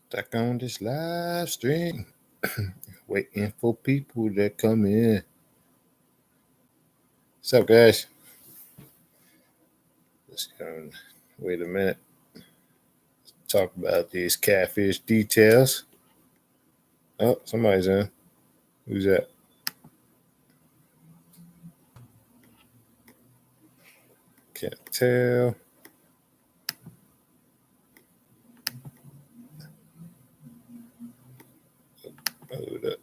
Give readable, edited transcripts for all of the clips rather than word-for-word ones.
Back on this live stream. Waiting for people to come in. What's up, guys? Let's go. Wait a minute. Talk about these catfish details. Oh, somebody's in. Who's that? Can't tell. Hold up.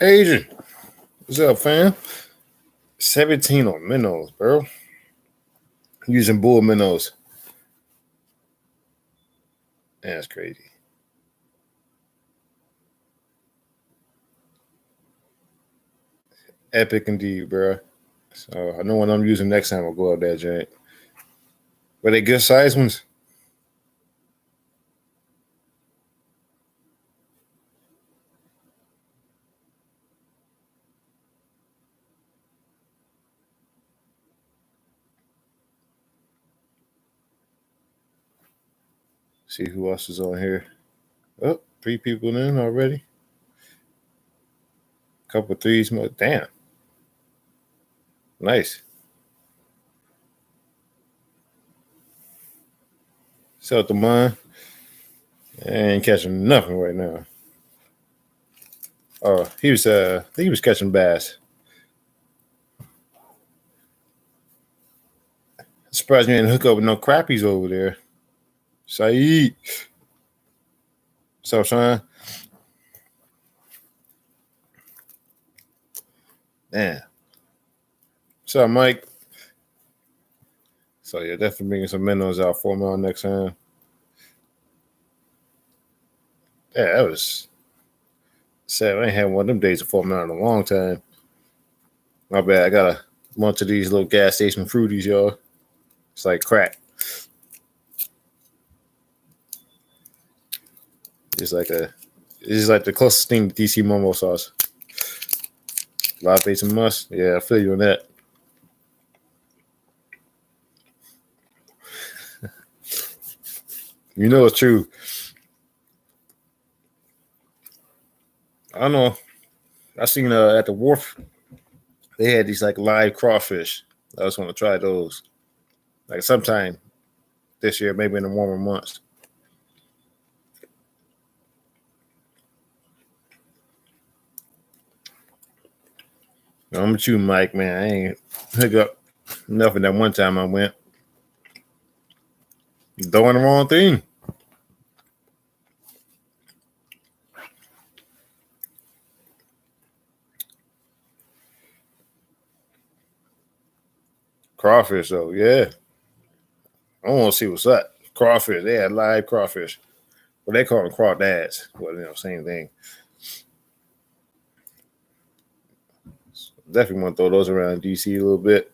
Adrian, what's up, fam? 17 on minnows, bro. Using bull minnows. That's crazy. Epic indeed, bro. So I know when I'm using next time, I'll go up that joint. Were they good size ones? See who else is on here. Oh, 3 people in already. Couple threes more. Damn. Nice. Sell the mine. I ain't catching nothing right now. Oh, I think he was catching bass. Surprised you didn't hook up with no crappies over there. Saeed. What's up, Sean? Damn. What's up, Mike? So yeah, definitely bringing some minnows out for me next time. Yeah, that was sad. I ain't had one of them days of 4 in a long time. My bad. I got a bunch of these little gas station fruities, y'all. It's like crack. It's like the closest thing to DC Momo sauce. Live and must. Yeah, I feel you on that. You know it's true. I don't know. I seen at the wharf, they had these like live crawfish. I just want to try those. Like sometime this year, maybe in the warmer months. I'm with you, Mike, man. I ain't hook up nothing that one time I went. Doing the wrong thing. Crawfish, though, yeah. I want to see what's up. Crawfish, they had live crawfish. Well, they call them crawdads. Well, same thing. So definitely want to throw those around DC a little bit.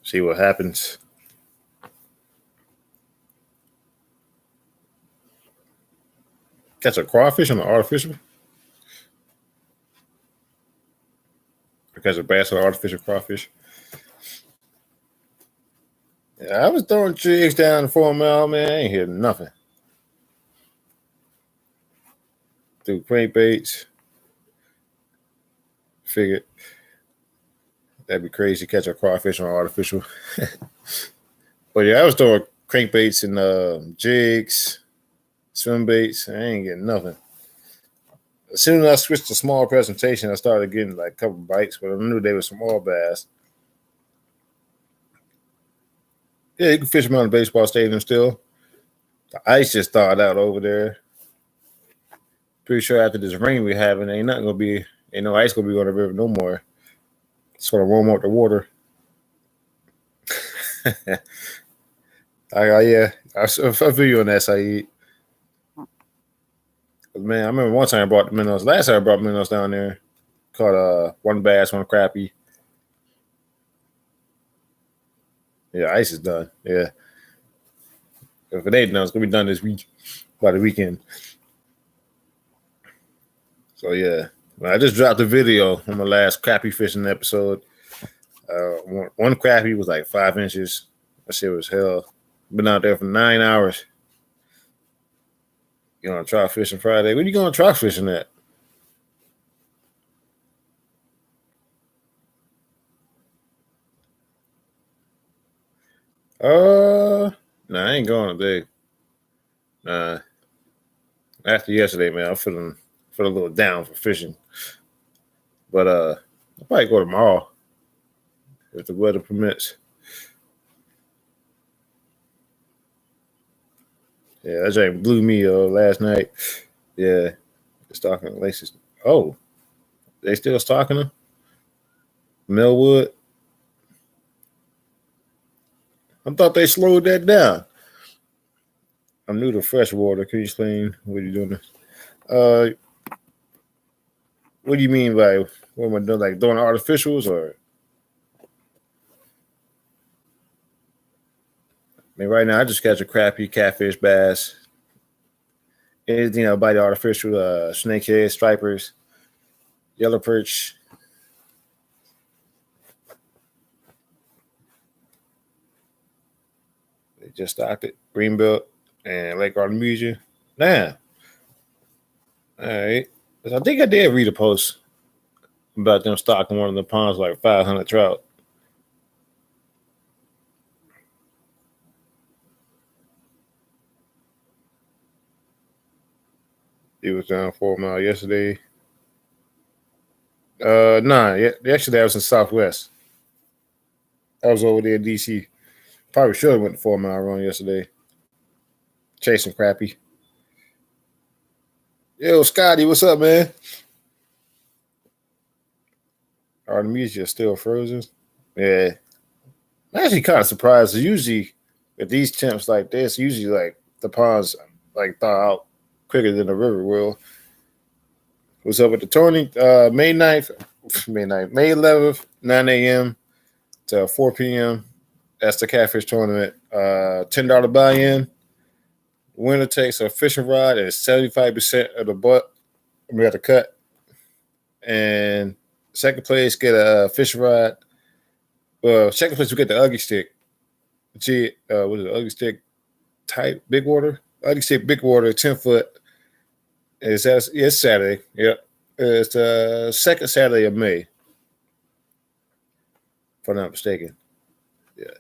See what happens. Catch a crawfish on an artificial? Or catch a bass on an artificial crawfish? Yeah, I was throwing jigs down the 4 mile, man. I ain't hearing nothing. Through crankbaits. Figured that'd be crazy to catch a crawfish on artificial. But yeah, I was throwing crankbaits and jigs, swim baits. I ain't getting nothing. As soon as I switched to small presentation, I started getting like a couple bites, but I knew they were small bass. Yeah, you can fish them on the baseball stadium still. The ice just thawed out over there. Pretty sure after this rain we're having, ain't no ice gonna be on the river no more. It's gonna warm up the water. I feel you on that, Saeed. Man, I remember one time I brought the minnows. Last time I brought minnows down there, caught one bass, one crappie. Yeah, ice is done. Yeah, if it ain't done, it's gonna be done this week by the weekend. So yeah, I just dropped a video on my last crappie fishing episode. One crappie was like 5 inches. That shit was hell. Been out there for 9 hours. You know, trout fishing Friday. Where you going trout fishing at? Nah, I ain't going today. Nah, after yesterday, man, I'm feeling a little down for fishing. But I'll probably go tomorrow if the weather permits. Yeah, that joint blew me last night. Yeah, stalking laces. Oh, they still stalking them? Melwood. I thought they slowed that down. I'm new to freshwater. Can you explain what you're doing? Uh, what do you mean by what am I doing? Like doing artificials, or I mean, right now I just catch a crappie, catfish, bass, anything I'll bite artificial, snakehead, stripers, yellow perch. They just stocked it. Greenbelt and Lake Artemisia. Damn. All right. I think I did read a post about them stocking one of the ponds like 500 trout. It was down 4 Mile yesterday. Nah, yeah, actually that was in Southwest. I was over there in DC. Probably should have went the 4 Mile run yesterday. Chasing crappie. Yo, Scotty, what's up, man? Artemisia still frozen. Yeah. I'm actually kind of surprised. Usually, with these temps like this, usually like the ponds like thaw out quicker than the river will. What's up with the tourney? May 9th, May 11th, 9 a.m. to 4 p.m. That's the catfish tournament. $10 buy-in. Winner takes a fishing rod and 75% of the butt. We got to cut. And second place get a fishing rod. Well, second place we get the ugly stick. What is it? Ugly stick type big water. Ugly stick big water, 10 foot. It's Saturday. Yep. It's the second Saturday of May, if I'm not mistaken. Yeah.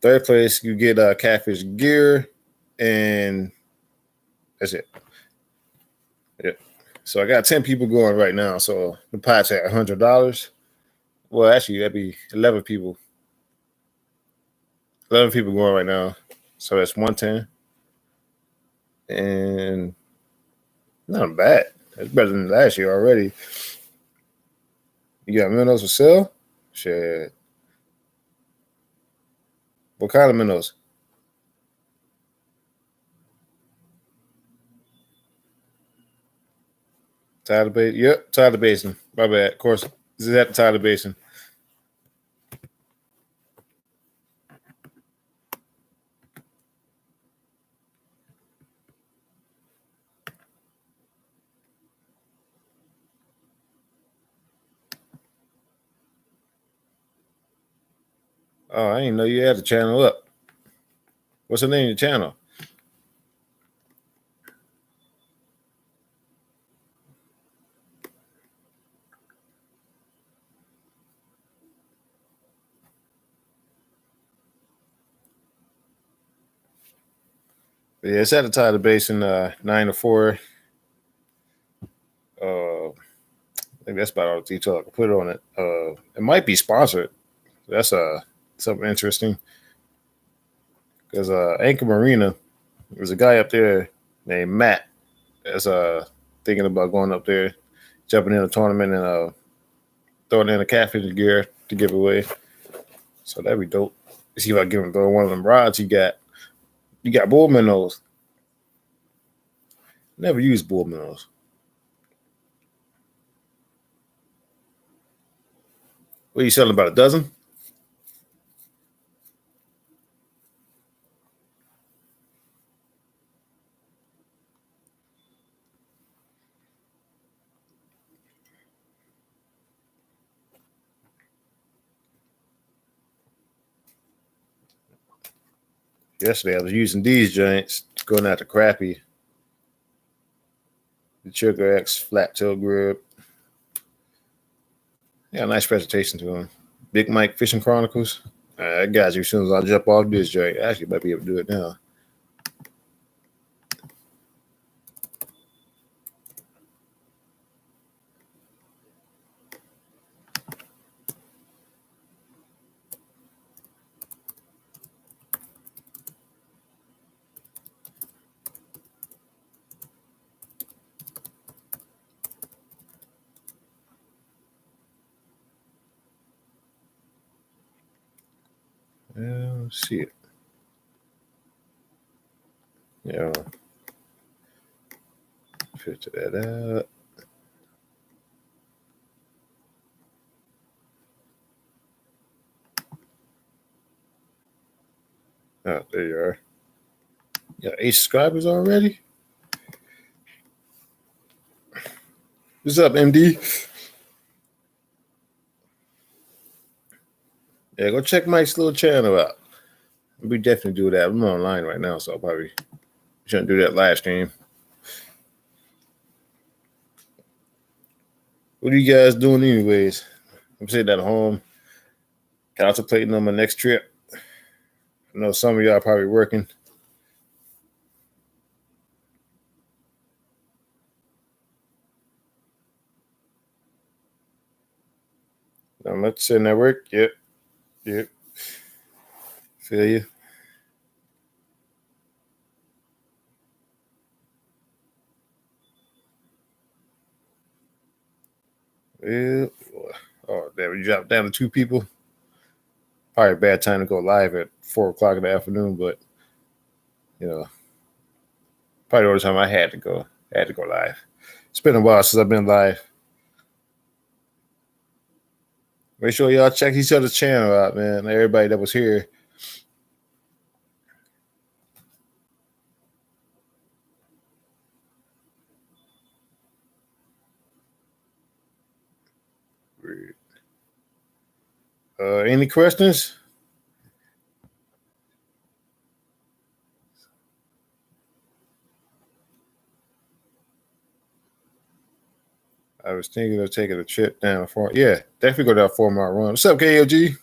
Third place, you get catfish gear, and that's it. Yep. So I got 10 people going right now. So the pot's at $100. Well, actually, that'd be 11 people. 11 people going right now. So that's 110. And not bad. It's better than last year already. You got minnows for sale? Shit. What kind of minnows? Tyler Basin. Yep, Tyler Basin. My bad. Of course, this is at the Tyler Basin. Oh, I didn't know you had the channel up. What's the name of the channel? Yeah, it's at the Tyler Basin, 9 to 4. I think that's about all the detail I can put on it. It might be sponsored. That's something interesting. Because Anchor Marina, there's a guy up there named Matt that's thinking about going up there, jumping in a tournament and throwing in a catfish gear to give away. So that'd be dope. See if I give him throw one of them rods you got. You got bull minnows. Never used bull minnows. What are you selling, about a dozen? Yesterday I was using these joints, going out to crappie. The Trigger X flat tail grip. Yeah, nice presentation to him. Big Mike Fishing Chronicles. I got you as soon as I jump off this joint. I actually might be able to do it now. Let's see it. Yeah. Filter that out. Oh, there you are. You got 8 subscribers already? What's up, MD? Yeah, go check Mike's little channel out. We definitely do that. I'm online right now, so I probably shouldn't do that live stream. What are you guys doing anyways? I'm sitting at home, contemplating on my next trip. I know some of y'all are probably working. I'm not sitting at work. Yep. Feel you. Yeah. Oh, damn, we dropped down to 2 people. Probably a bad time to go live at 4 o'clock in the afternoon, but you know, probably the only time I had to go live. It's been a while since I've been live. Make sure y'all check each other's channel out, man. Everybody that was here. Any questions? I was thinking of taking a trip down for definitely go down 4 mile run. What's up, KLG?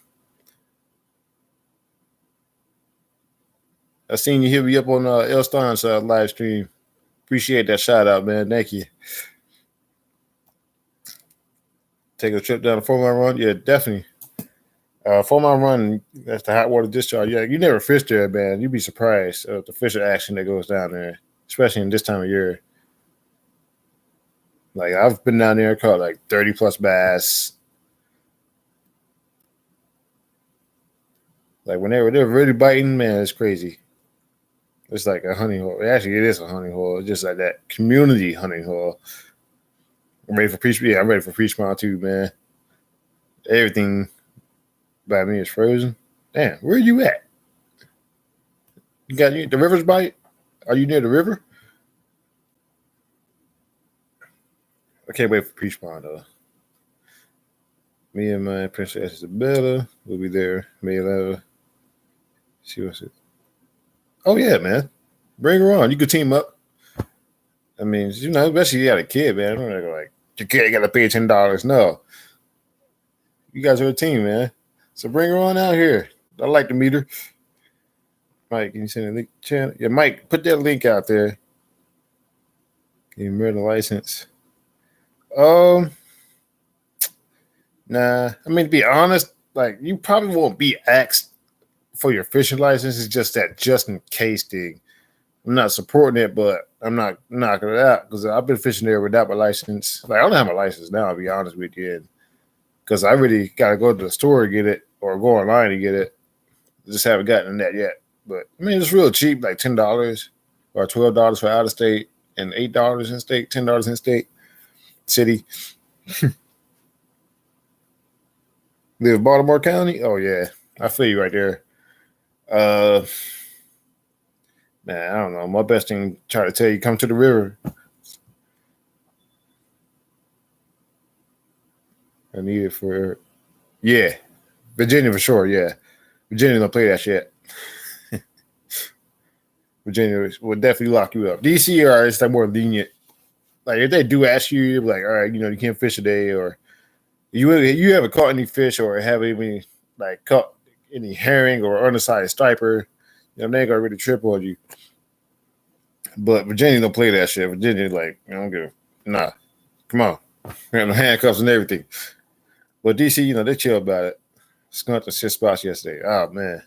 I seen you hit me up on El Stein's live stream. Appreciate that shout out, man. Thank you. Take a trip down a 4 mile run? Yeah, definitely. 4 mile run, that's the hot water discharge. Yeah, you never fish there, man. You'd be surprised at the fishing action that goes down there, especially in this time of year. Like, I've been down there, caught like 30 plus bass. Like, when they're really biting, man, it's crazy. It's like a hunting hole. Actually, it is a hunting hole. It's just like that community hunting hole. I'm ready for Preach. Yeah, I'm ready for Preach Mile too, man. Everything by me is frozen. Damn, where are you at? You got the river's bite? Are you near the river? I can't wait for Preach Mile though. Me and my Princess Isabella will be there May 11th. She wants it. Oh yeah, man. Bring her on. You could team up. I mean, especially you got a kid, man. I'm not like your kid got to pay $10. No, you guys are a team, man. So bring her on out here. I'd like to meet her. Mike, can you send a link channel? Yeah, Mike, put that link out there. Can you remember the license? Nah. I mean, to be honest, like you probably won't be asked for your fishing license. It's just that just in case thing. I'm not supporting it, but I'm not knocking it out because I've been fishing there without my license. Like I don't have my license now, I'll be honest with you. Because I really gotta go to the store to get it or go online to get it. Just haven't gotten that yet. But I mean it's real cheap, like $10 or $12 for out of state and $8 in state, $10 in state city. Live Baltimore County? Oh yeah. I feel you right there. Man, I don't know. My best thing try to tell you, come to the river. I need it for Virginia for sure, yeah. Virginia don't play that shit. Virginia would definitely lock you up. DC are it's like more lenient. Like if they do ask you, you're like, all right, you can't fish today, or you haven't caught any fish, or have any like caught any herring or undersized striper, they ain't gonna really trip on you. But Virginia don't play that shit. Virginia like, don't give nah, come on, we have no handcuffs and everything. But DC, they chill about it. Skunked the 6 spots yesterday. Oh man,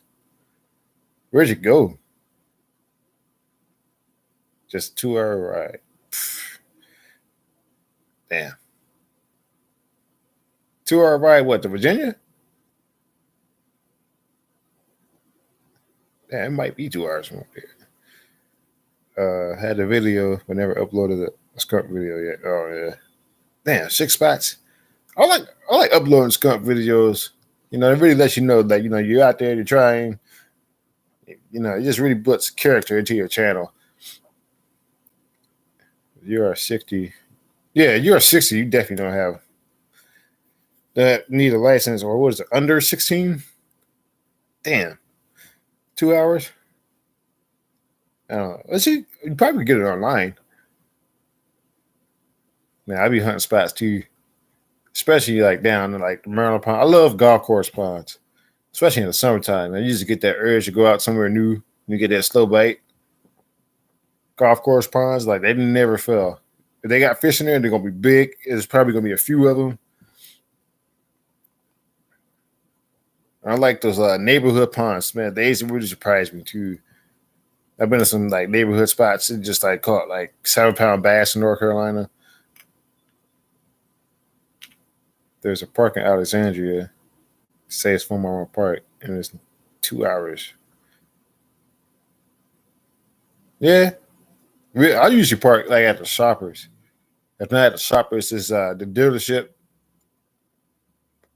where'd you go? Just 2 hour ride. Damn. 2 hour ride, what, to Virginia? Yeah, it might be 2 hours from up there. Had the video, but never uploaded a skunk video yet. Oh yeah. Damn, 6 spots. I like uploading skunk videos. It really lets you know that you're out there, you're trying. It just really puts character into your channel. You are 60. Yeah, you are 60. You definitely don't have that need a license, or what is it, under 16? Damn. 2 hours? I don't know. Let's see. You probably get it online. Man, I'd be hunting spots too. Especially like down in like the Maryland Pond. I love golf course ponds. Especially in the summertime. Man. You just get that urge to go out somewhere new. You get that slow bite. Golf course ponds, like they never fail. If they got fish in there, they're gonna be big. There's probably gonna be a few of them. I like those neighborhood ponds, man. They really surprised me too. I've been to some like neighborhood spots and just like caught like 7-pound bass in North Carolina. There's a park in Alexandria. Say it's from my park, and it's 2 hours. Yeah, I usually park like at the Shoppers. If not at the Shoppers, is the dealership.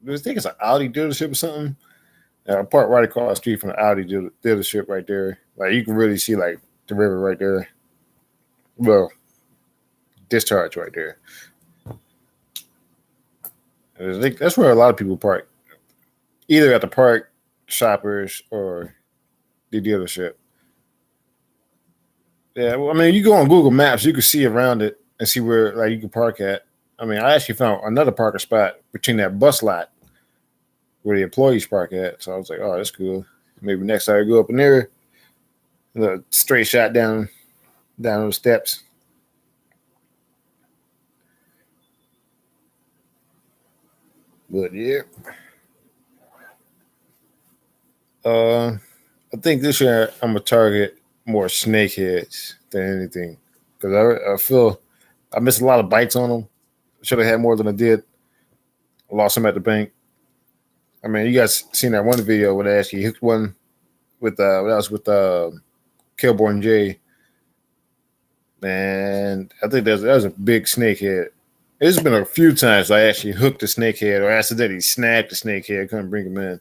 I think it's an Audi dealership or something. I park right across the street from the Audi dealership right there. Like you can really see like the river right there. Well, discharge right there. I think that's where a lot of people park, either at the park, Shoppers, or the dealership. Yeah, well, I mean, you go on Google Maps, you can see around it and see where like you can park at. I mean, I actually found another parking spot between that bus lot where the employees park at. So I was like, oh, that's cool. Maybe next time I go up in there, the straight shot down those steps. But yeah, I think this year I'm gonna target more snakeheads than anything because I feel I missed a lot of bites on them. Should have had more than I did. I lost them at the bank. I mean, you guys seen that one video where they actually hooked one with that was with Kilborn J. Man, I think that was a big snakehead. It's been a few times I actually hooked a snakehead or accidentally snagged a snakehead, couldn't bring him in.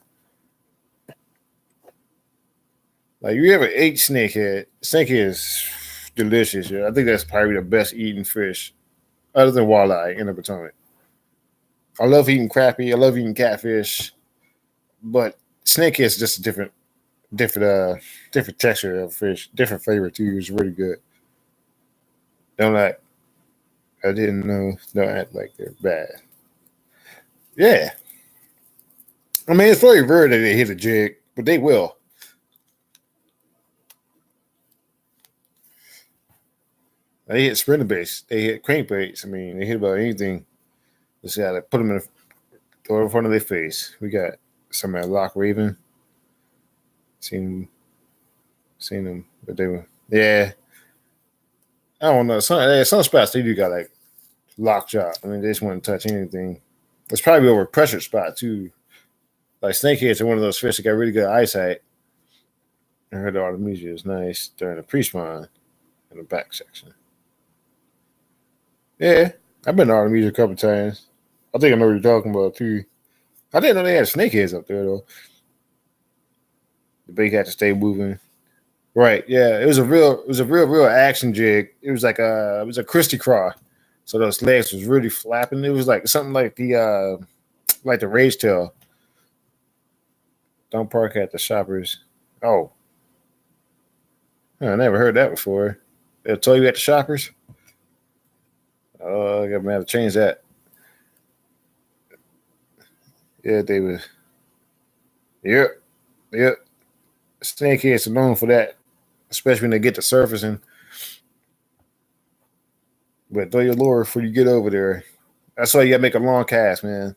Like you ever ate snakehead? Snakehead is delicious. Yeah. I think that's probably the best eating fish, other than walleye in the Potomac. I love eating crappie. I love eating catfish, but snakehead is just a different texture of fish, different flavor too. It's really good. Don't act. I didn't know. Don't act like they're bad. Yeah, I mean it's very rare that they hit a jig, but they will. They hit spinnerbaits. They hit crankbaits. I mean, they hit about anything. Just gotta put them throw it in front of their face. We got some at Lock Raven. Seen them, but they were I don't know. Some spots they do got like lockjaw. I mean, they just wouldn't touch anything. It's probably over a pressure spot too. Like snakeheads are one of those fish that got really good eyesight. I heard the Artemisia is nice during the pre-spawn in the back section. Yeah, I've been to Artemisia a couple times. I think I know what you're talking about too. I didn't know they had snakeheads up there though. The bait had to stay moving. Right, yeah. It was a real action jig. It was a Christy craw. So those legs was really flapping. It was like something like the rage tail. Don't park at the Shoppers. Oh. I never heard that before. They'll tell you at the shoppers. Oh, I'm gonna have to change that. Yeah, they was. Yep, yep. Snakeheads are known for that, especially when they get to surfacing. But throw your lure before you get over there. That's why you gotta make a long cast, man.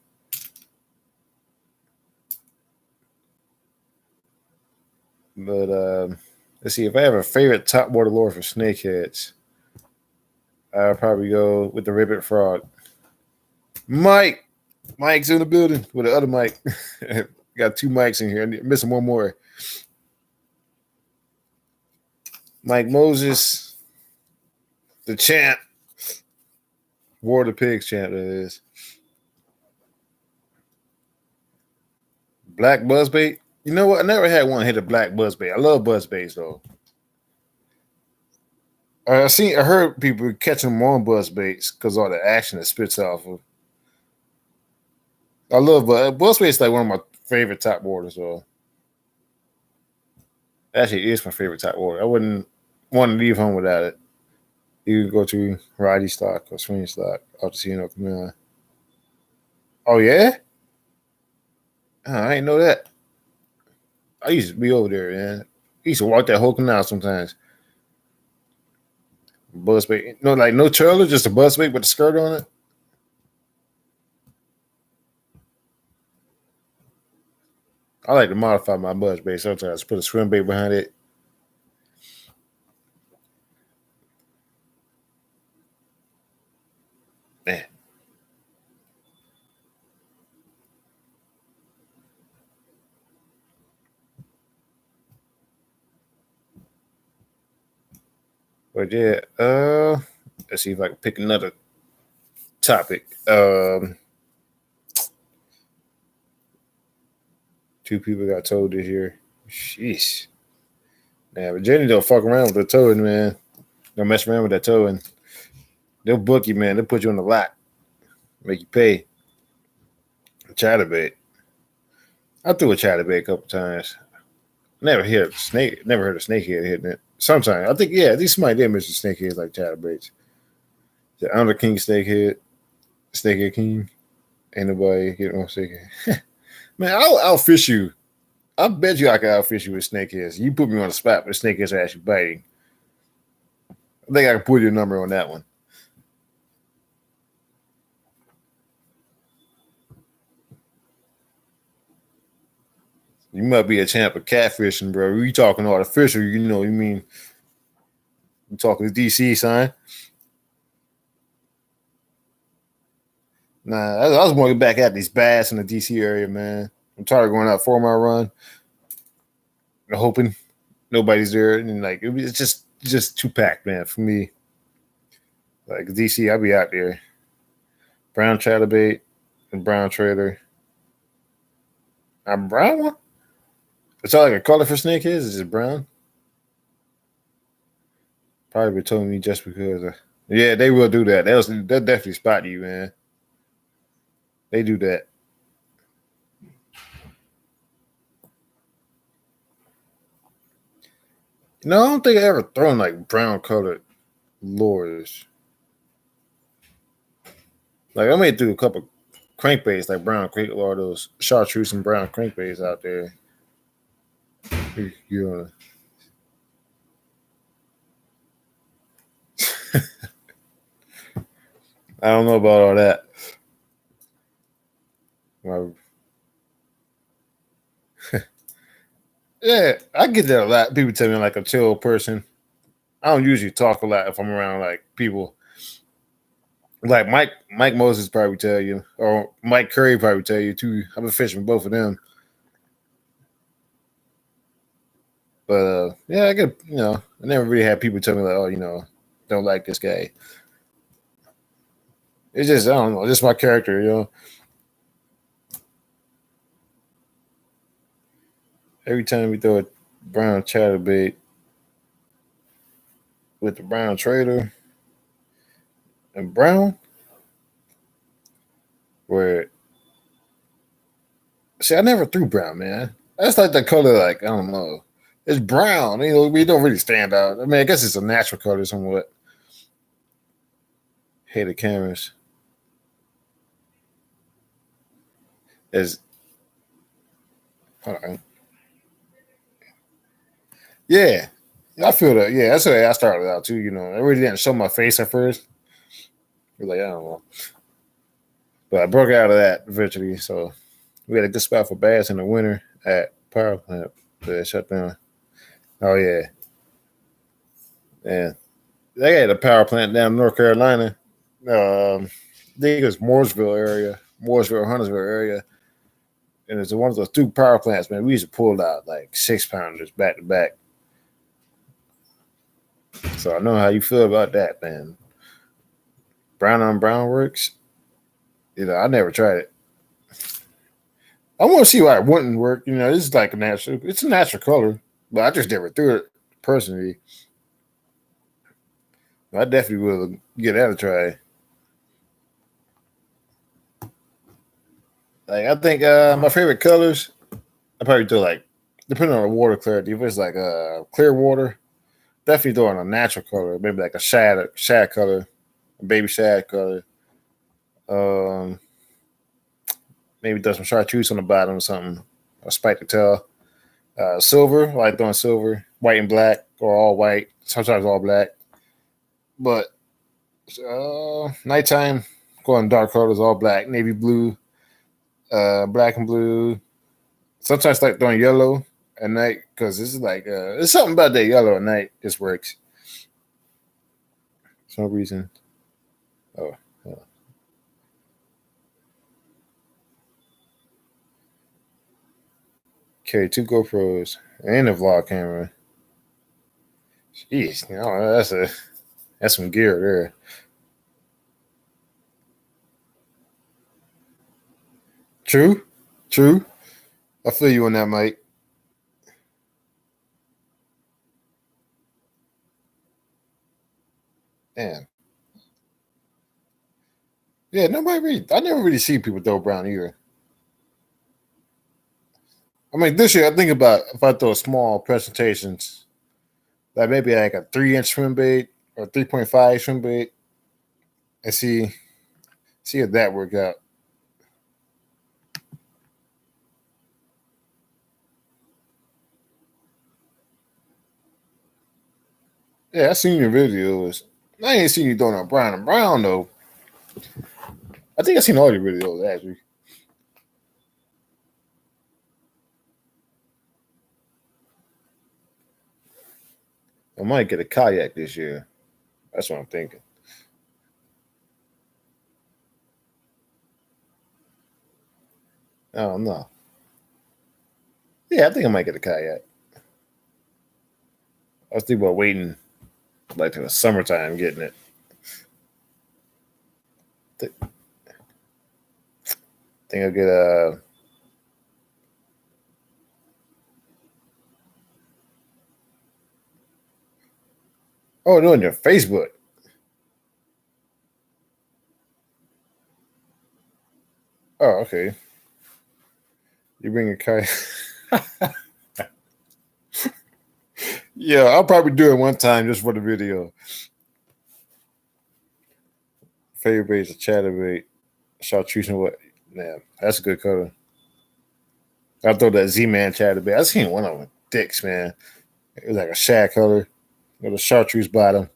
But let's see. If I have a favorite top water lure for snakeheads, I'll probably go with the ribbit frog. Mike, Mike's in the building with the other Mike. Got two mics in here. I'm missing one more. Mike Moses, the champ, War of the Pigs champ. That is black buzzbait. You know what? I never had one hit a black buzzbait. I love buzzbaits though. I heard people catching them on buzzbaits because all the action it spits off of. I love buzzbaits. Like one of my favorite top waters. So actually, it is my favorite top water. I wouldn't want to leave home without it. You can go to Roddy stock or swing stock out to see Camilla. Oh yeah, I ain't know that. I used to be over there, man. I used to walk that whole canal sometimes. Buzzbait, no, like no trailer, just a buzzbait with a skirt on it. I like to modify my buzzbait sometimes. Put a swim bait behind it. Man. But yeah, let's see if I can pick another topic. Two people got towed this year. Sheesh. Man, but Jenny don't fuck around with the towing, man. Don't mess around with that towing. They'll book you, man. They'll put you on the lot. Make you pay. Chatterbait. I threw a chatterbait a couple times. Never heard a snake. Never heard a snakehead hitting it. Sometimes I think, yeah, these somebody did mention snakeheads like chatterbaits. The Under King snakehead king. Ain't nobody hitting on snakehead. Man, I'll fish you. I bet you I can outfish you with snakeheads. You put me on the spot, but snakeheads are actually biting. I think I can put your number on that one. You might be a champ of catfishing, bro. You talking artificial, you mean you talking to DC, son. Nah, I was going back at these bass in the DC area, man. I'm tired of going out 4 mile run, hoping nobody's there, and like it's just too packed, man, for me. Like DC, I'll be out there. Brown chatterbait and brown trader. A brown one? It's all like a color for snakeheads. Is it brown? Probably told me just because. Yeah, they will do that. They'll definitely spot you, man. They do that. No, I don't think I ever thrown like brown colored lures. Like I made through a couple crankbaits, like brown crank or those chartreuse and brown crankbaits out there. You know. I don't know about all that. Yeah, I get that a lot. People tell me I'm like a chill person. I don't usually talk a lot if I'm around like people. Like Mike Moses probably tell you, or Mike Curry probably tell you too. I've been fishing with both of them. But yeah, I get I never really had people tell me like, oh, don't like this guy. It's just I don't know, just my character. Every time we throw a brown chatterbait with the brown trader and brown, where see, I never threw brown, man. That's like the color, like I don't know. It's brown. You know, we don't really stand out. I mean, I guess it's a natural color somewhat. Hey, the cameras. Is hold on. Yeah. I feel that. Yeah, that's the way I started out too. You know, I really didn't show my face at first. You're like, I don't know. But I broke out of that eventually. So we had a good spot for bass in the winter at power plant. That shut down. Oh yeah. Yeah. They had a power plant down in North Carolina. I think it was Mooresville area, Mooresville, Huntersville area. And it's one of those two power plants, man. We used to pull out like 6 pounders back to back. So I know how you feel about that, man. Brown on brown works. You know, I never tried it. I want to see why it wouldn't work. You know, it's like a natural. It's a natural color, but I just never threw it personally. I definitely will give that a try. Like I think my favorite colors, I probably do like depending on the water clarity. If it's like clear water, definitely throw in a natural color, maybe like a shad color, a baby shad color. Um, maybe throw some chartreuse on the bottom or something, a spike to tell. Silver, I like throwing silver, white and black, or all white. Sometimes all black. But nighttime, going dark colors, all black, navy blue, black and blue. Sometimes like throwing yellow at night because this is like it's something about that yellow at night just works. For some reason. Oh, yeah. Carry two GoPros and a vlog camera. Jeez, you know, that's some gear there. True, true. I feel you on that, Mike. Damn. Yeah, nobody really. I never really see people throw brown either. I mean, this year I think about if I throw small presentations, like maybe like a 3 inch swim bait or 3.5 swim bait, and see if that work out. Yeah, I seen your videos. I ain't seen you throwing a brown and brown though. I think I seen all your videos actually. I might get a kayak this year. That's what I'm thinking. I don't know. Yeah, I think I might get a kayak. I was thinking about waiting like to the summertime getting it. Think I'll get a. Oh, doing your Facebook. Oh, okay. You bring a kayak. Yeah, I'll probably do it one time just for the video. Favorite bait is a chatterbait. Chartreuse and what? Man, that's a good color. I throw that Z-Man chatterbait. I seen one of them. Dicks, man. It was like a shad color with a chartreuse bottom.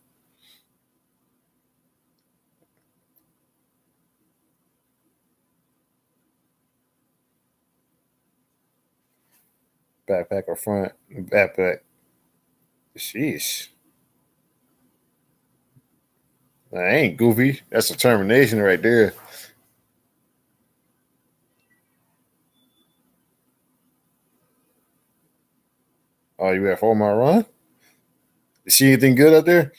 Backpack or front. Backpack. Sheesh. I ain't goofy. That's determination right there. Oh, you at 4 mile run? You see anything good up there?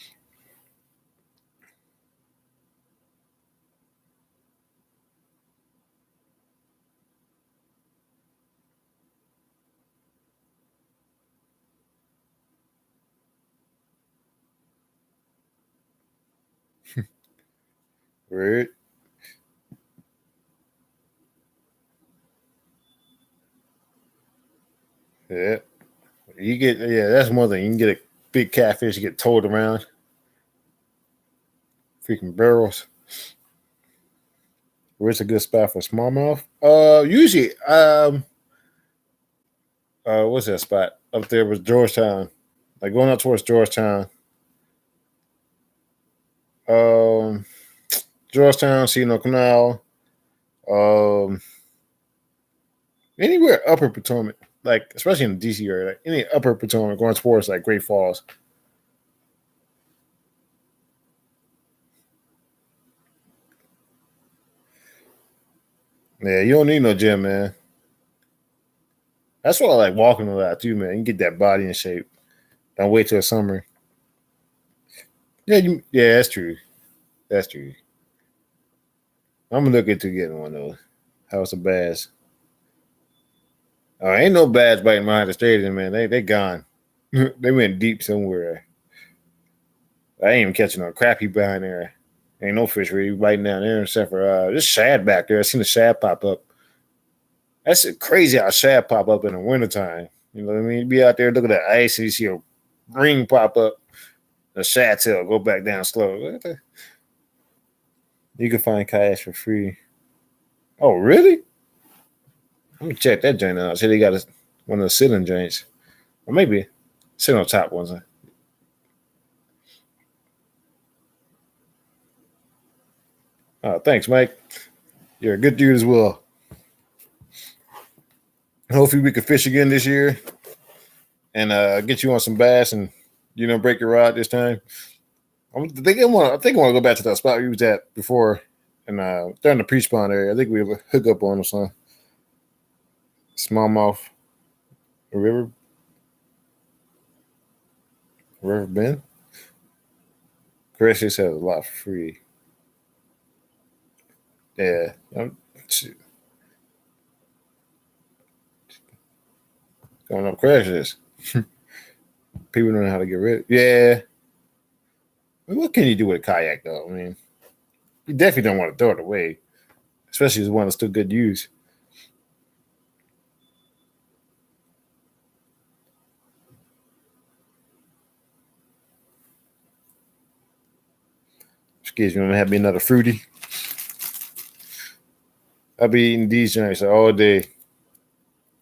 Right. Yeah. You get that's one thing. You can get a big catfish, you get towed around. Freaking barrels. Where's a good spot for smallmouth? Usually, what's that spot up there with Georgetown? Like going up towards Georgetown. Um, Georgetown, Signal Canal, um, anywhere upper Potomac, like especially in the DC area, like any upper Potomac going towards like Great Falls. Yeah, you don't need no gym, man. That's why I like walking a lot too, man. You get that body in shape. Don't wait till summer. Yeah, that's true. That's true. I'm gonna look into getting one of those. House of Bass. Ain't no bass biting behind the stadium, man. They gone. They went deep somewhere. I ain't even catching no crappie behind there. Ain't no fish really biting down there except for this shad back there. I seen the shad pop up. That's crazy how shad pop up in the wintertime. You know what I mean? You be out there looking at the ice and you see a ring pop up, the shad tail go back down slow. You can find kayaks for free. Oh, really? Let me check that joint out. See, they got one of the ceiling joints. Or maybe sit on top ones. Oh, thanks, Mike. You're a good dude as well. Hopefully we can fish again this year and get you on some bass and break your rod this time. I think I want to go back to that spot we was at before and during the pre-spawn area. I think we hook up on some smallmouth river bend. Chris just has a lot for free. Yeah. Going up Craigslist. People don't know how to get rid of it. Yeah. I mean, what can you do with a kayak, though? I mean, you definitely don't want to throw it away, especially as one that's still good use. Excuse me, I'm gonna have me another fruity. I'll be eating these joints all day.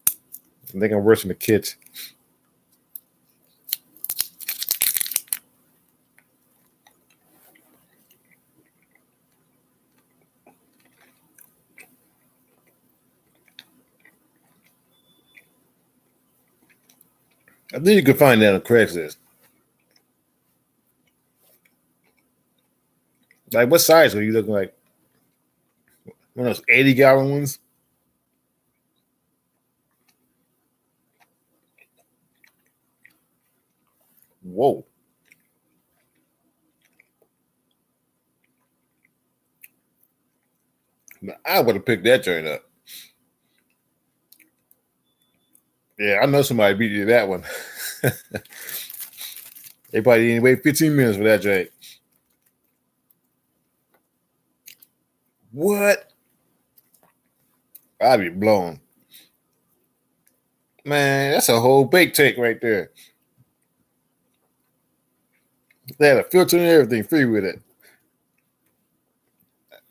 I think I'm worse than the kids. I think you can find that on Craigslist. Like, what size are you looking like? One of those 80-gallon ones? Whoa. Now, I would have picked that joint up. Yeah, I know somebody beat you to that one. They probably didn't wait 15 minutes for that joint. What? I'd be blown. Man, that's a whole bake take right there. They had a filter and everything free with it.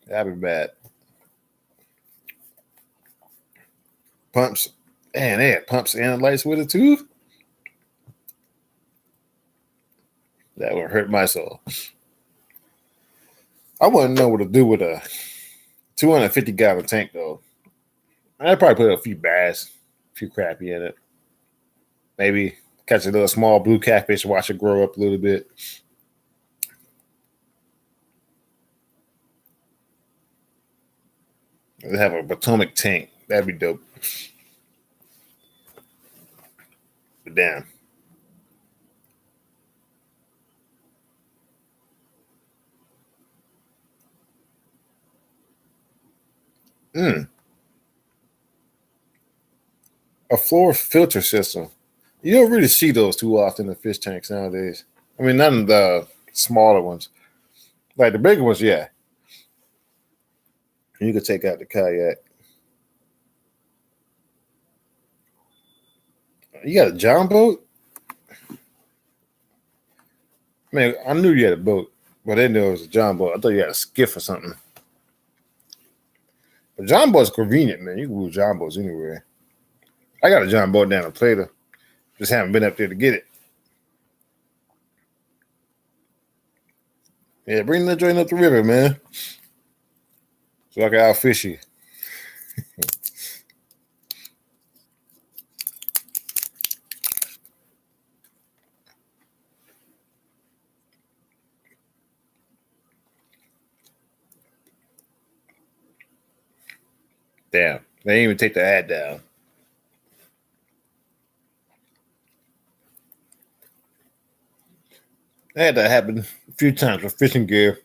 That'd be bad. Pumps. Man, they had pumps and lights with it too. That would hurt my soul. I wouldn't know what to do with a 250-gallon tank though. I'd probably put a few bass, a few crappie in it. Maybe catch a little small blue catfish, watch it grow up a little bit. They have a Potomac tank. That'd be dope. But damn. A floor filter system. You don't really see those too often in fish tanks nowadays. I mean, none of the smaller ones. Like the bigger ones, yeah. You could take out the kayak. You got a John boat? Man, I knew you had a boat, but I didn't know it was a John boat. I thought you had a skiff or something. But John boat's convenient, man. You can move John boats anywhere. I got a John boat down in Plata. Just haven't been up there to get it. Yeah, bring that joint up the river, man. So I can outfish you. Damn. They didn't even take the ad down. That had to happen a few times with fishing gear.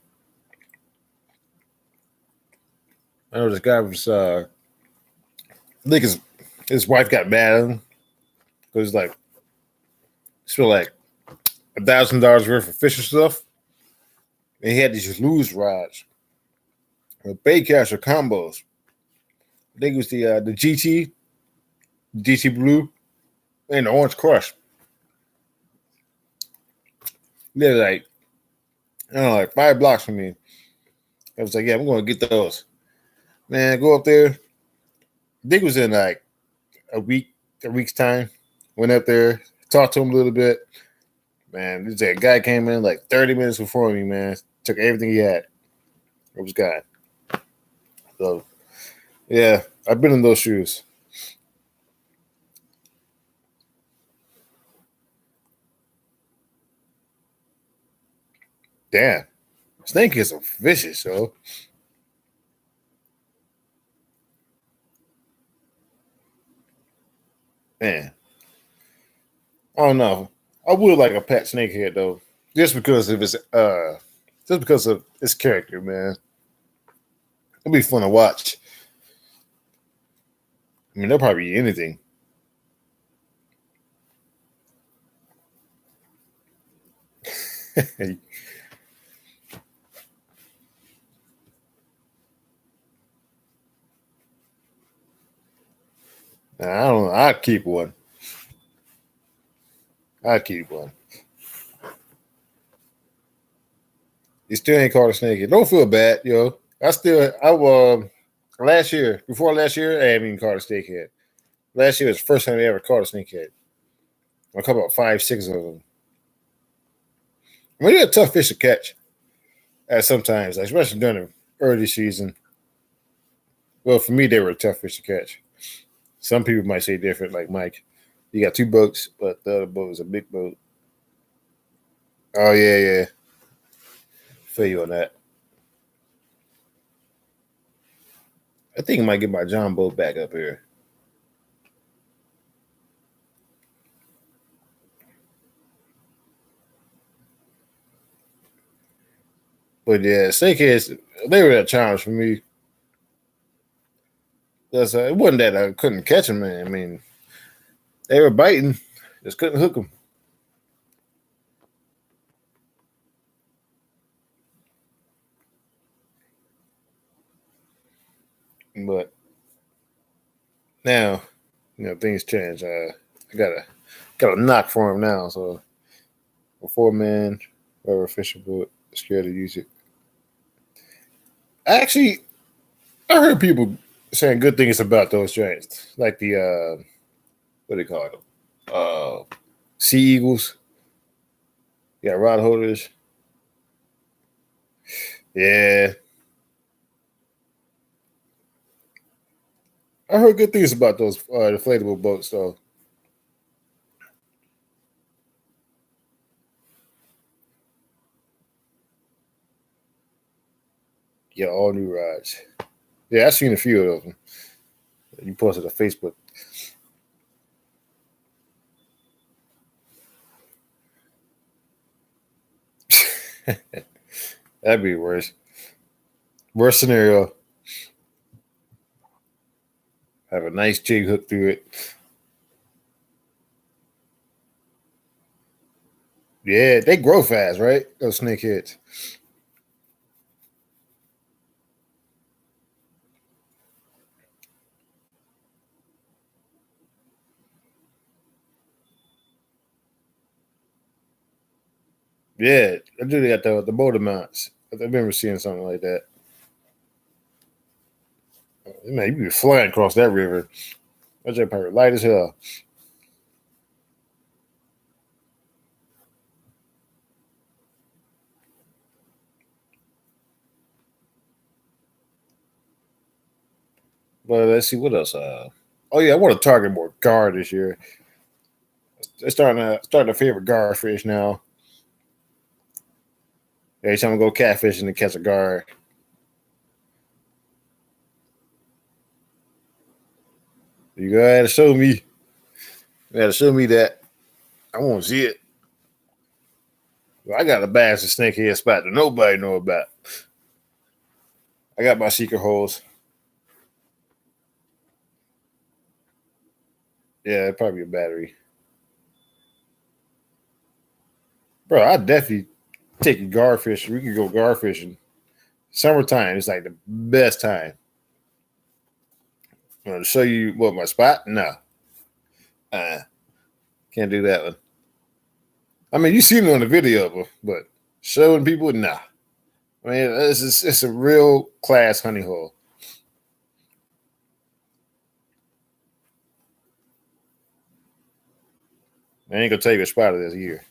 I know this guy was, I think his wife got mad at him because like spent like $1,000 worth of fishing stuff, and he had these loose rods with baitcaster combos. I think it was the GT Blue, and the Orange Crush. They're like, I don't know, like 5 blocks from me. I was like, yeah, I'm going to get those. Man, go up there. I think it was in like a week's time. Went up there, talked to him a little bit. Man, this guy came in like 30 minutes before me, man. Took everything he had. It was gone. So, yeah, I've been in those shoes. Damn. Snake is a vicious, yo. Man, I don't know. I would like a pet snakehead though, just because of its character, man. It'd be fun to watch. I mean, they'll probably eat anything. I don't know. I'd keep one. I'd keep one. You still ain't caught a snakehead. Don't feel bad, yo. Last year, before last year, I haven't even caught a snakehead. Last year was the first time I ever caught a snakehead. I caught about 5, 6 of them. I mean, they're a tough fish to catch at sometimes, like, especially during the early season. Well, for me, they were a tough fish to catch. Some people might say different, like Mike. You got 2 boats, but the other boat is a big boat. Oh yeah, yeah. Feel you on that. I think I might get my John boat back up here. But yeah, snakeheads, they were a challenge for me. It wasn't that I couldn't catch them, man. I mean, they were biting, just couldn't hook them. But now, things change. I got a knock for him now. So a 4-man, whatever fishing boat, scared to use it. Actually, I heard people saying good things about those giants, like the what do they call them? Sea Eagles. Yeah, rod holders. Yeah, I heard good things about those inflatable boats, though. Yeah, all new rides. Yeah, I've seen a few of them. You posted on Facebook. That'd be worse. Worst scenario. Have a nice jig hook through it. Yeah, they grow fast, right? Those snakeheads. Yeah, I do. They got the motor mounts. I remember seeing something like that. Man, you be flying across that river. That's that probably light as hell. But let's see what else. Oh yeah, I want to target more gar this year. They're starting to favor gar fish now. Every time I go catfishing to catch a gar, you gotta show me. You gotta show me that. I want to see it. I got a bass and snakehead spot that nobody know about. I got my secret holes. Yeah, probably a battery. Bro, I definitely take you gar fishing. We could go gar fishing. Summertime is like the best time. You want to show you what my spot? No. Can't do that one. I mean, you seen it on the video, but showing people, nah. I mean, it's a real class honey hole. I ain't gonna tell you a spot of this year.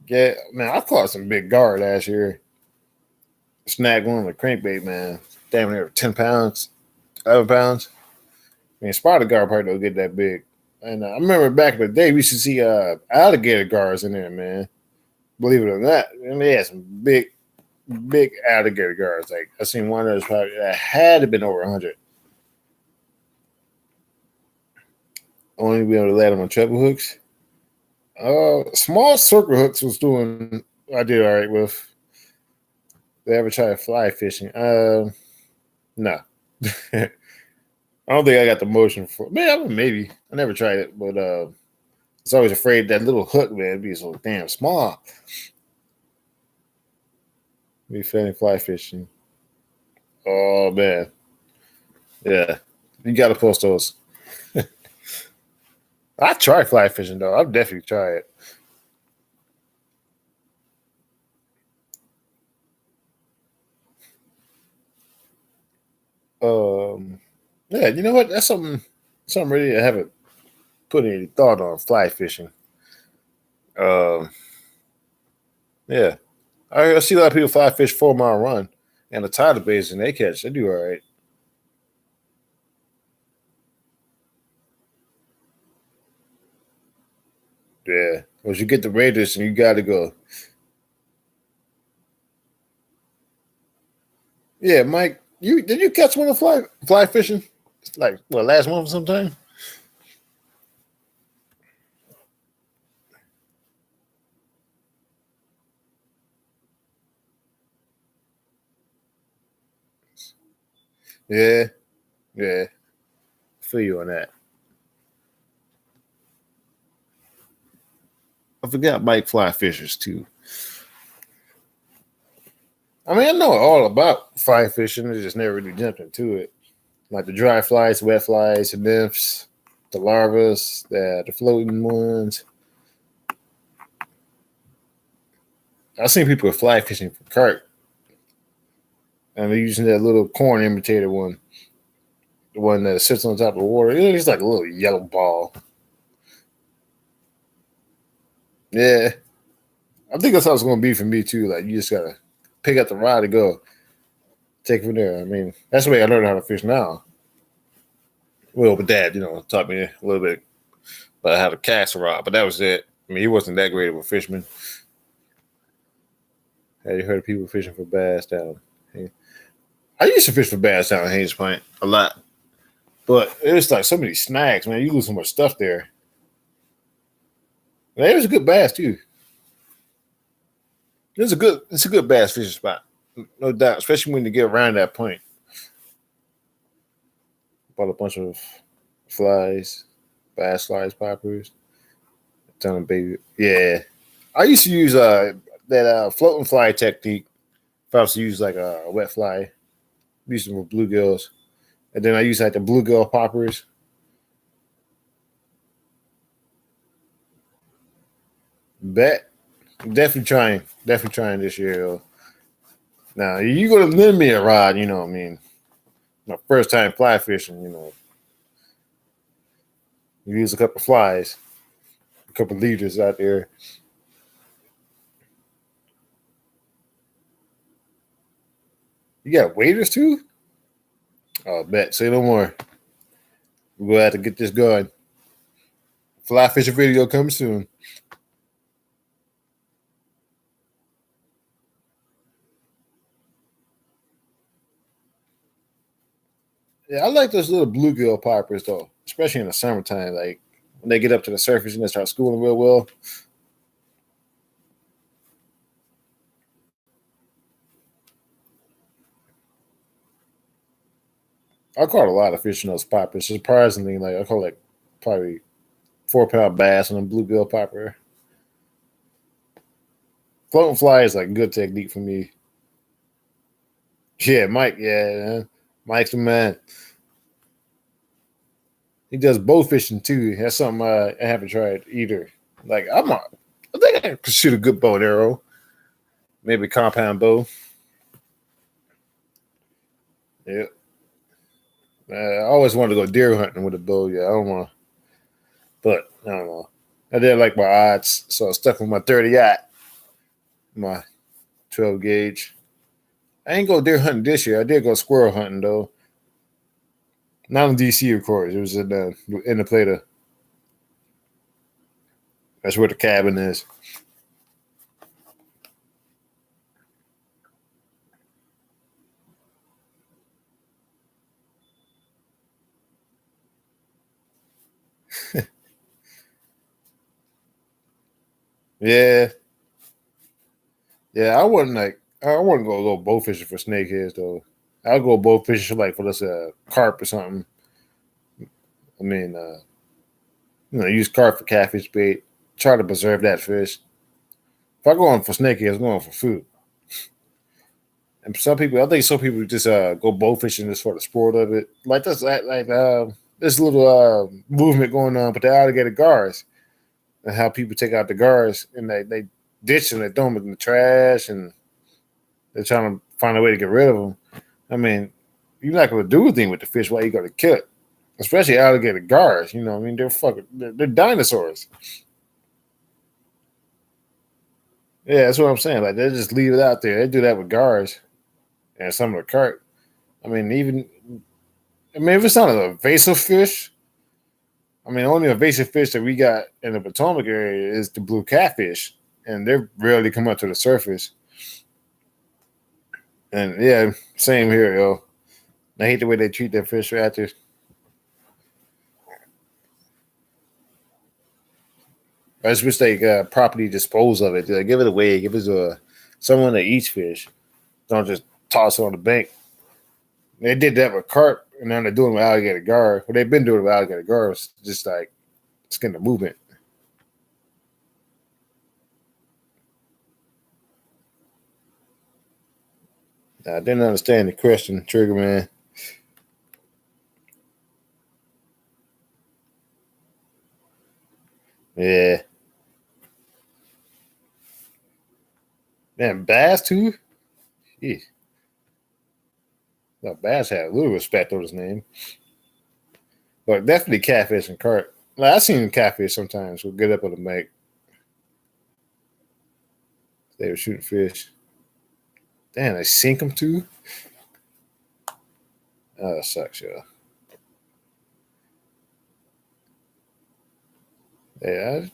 Yeah, man, I caught some big gar last year. Snagged one with a crankbait, man. Damn near 10 pounds, 11 pounds. I mean, spotted gar probably don't get that big. And I remember back in the day, we used to see alligator gars in there, man. Believe it or not. I mean, they had some big alligator gars. Like, I seen one that was probably, that had to been over 100. Only be able to let them on treble hooks. Small circle hooks was doing, I did all right with. They ever try fly fishing? No. I don't think I got the motion for. Man, maybe I never tried it, but it's always afraid that little hook, man, be so damn small. Be fanning fly fishing. Oh man, yeah, you got to post those. I try fly fishing though. I've definitely tried it. Yeah, you know what? That's something really I haven't put any thought on fly fishing. Um, yeah, I see a lot of people fly fish 4 mile run and the tidal basin they catch. They do all right. Yeah, once you get the radius and you got to go. Yeah, Mike, you did you catch one of fly fishing? Like what last month sometime? Yeah, yeah. Feel you on that. I forgot Mike fly fishers too. I mean, I know all about fly fishing. I just never really jumped into it. Like the dry flies, wet flies, the nymphs, the larvas, the floating ones. I've seen people fly fishing for carp, and they're using that little corn imitator one, the one that sits on top of the water. It's like a little yellow ball. Yeah, I think that's how it's going to be for me too. Like you just gotta pick up the rod to go, take it from there. I mean, that's the way I learned how to fish now. Well, but Dad, taught me a little bit about how to cast a rod, but that was it. I mean, he wasn't that great of a fisherman. Have you heard of people fishing for bass down here? I used to fish for bass down in Hayes Point a lot, but it was like so many snags, man. You lose so much stuff there. Man, it was a good bass too. It's a good bass fishing spot, no doubt. Especially when you get around that point. Bought a bunch of flies, bass flies, poppers, a ton of baby. Yeah, I used to use that floating fly technique. If I was to use like a wet fly, using for bluegills, And then I use like the bluegill poppers. Bet. Definitely trying this year. Though. Now you gonna lend me a rod, you know what I mean? My first time fly fishing, you know. You use a couple flies, a couple leaders out there. You got waders too? Oh, bet. Say no more. We're gonna have to get this going. Fly fishing video comes soon. Yeah, I like those little bluegill poppers though, especially in the summertime. Like when they get up to the surface and they start schooling real well. I caught a lot of fish in those poppers. Surprisingly, like I caught like probably 4 pound bass on a bluegill popper. Floating fly is like a good technique for me. Yeah, Mike. Yeah, Mike's the man. He does bow fishing too. That's something I haven't tried either. Like I think I could shoot a good bow and arrow. Maybe compound bow. Yeah. I always wanted to go deer hunting with a bow. Yeah, I don't want, but I don't know. I did like my odds, so I stuck with my 30 my 12 gauge. I ain't go deer hunting this year. I did go squirrel hunting though. Not in DC, of course. It was in the Plata. That's where the cabin is. Yeah, yeah. I wouldn't go bow fishing for snakeheads though. I'll go bow fishing like for let's say carp or something. I mean, use carp for catfish bait. Try to preserve that fish. If I go on for snakeheads, I'm going for food. And I think some people just go bow fishing just for the sport of it. Like this little movement going on with the alligator guards and how people take out the guards and they ditch them, they throw them in the trash, and they're trying to find a way to get rid of them. I mean, you're not going to do anything with the fish while you got to kill it, especially alligator guards. You know, what I mean, they're dinosaurs. Yeah, that's what I'm saying. Like they just leave it out there. They do that with guards and some of the carp. I mean, if it's not an invasive fish, I mean, the only invasive fish that we got in the Potomac area is the blue catfish, and they rarely come up to the surface. And yeah, same here, yo. I hate the way they treat their fish after. I just wish they properly dispose of it. Like, give it away. Give it to someone that eats fish. Don't just toss it on the bank. They did that with carp, and now they're doing it with alligator gar. What they've been doing with alligator gar is just like it's getting the movement. I didn't understand the question, Trigger Man. Yeah, man, bass too. Jeez. No, bass had a little respect on his name, but definitely catfish and carp. Like I seen catfish sometimes. We'll get up on the bank. They were shooting fish. Damn, they sink them too. Oh, that sucks, yo. Yeah,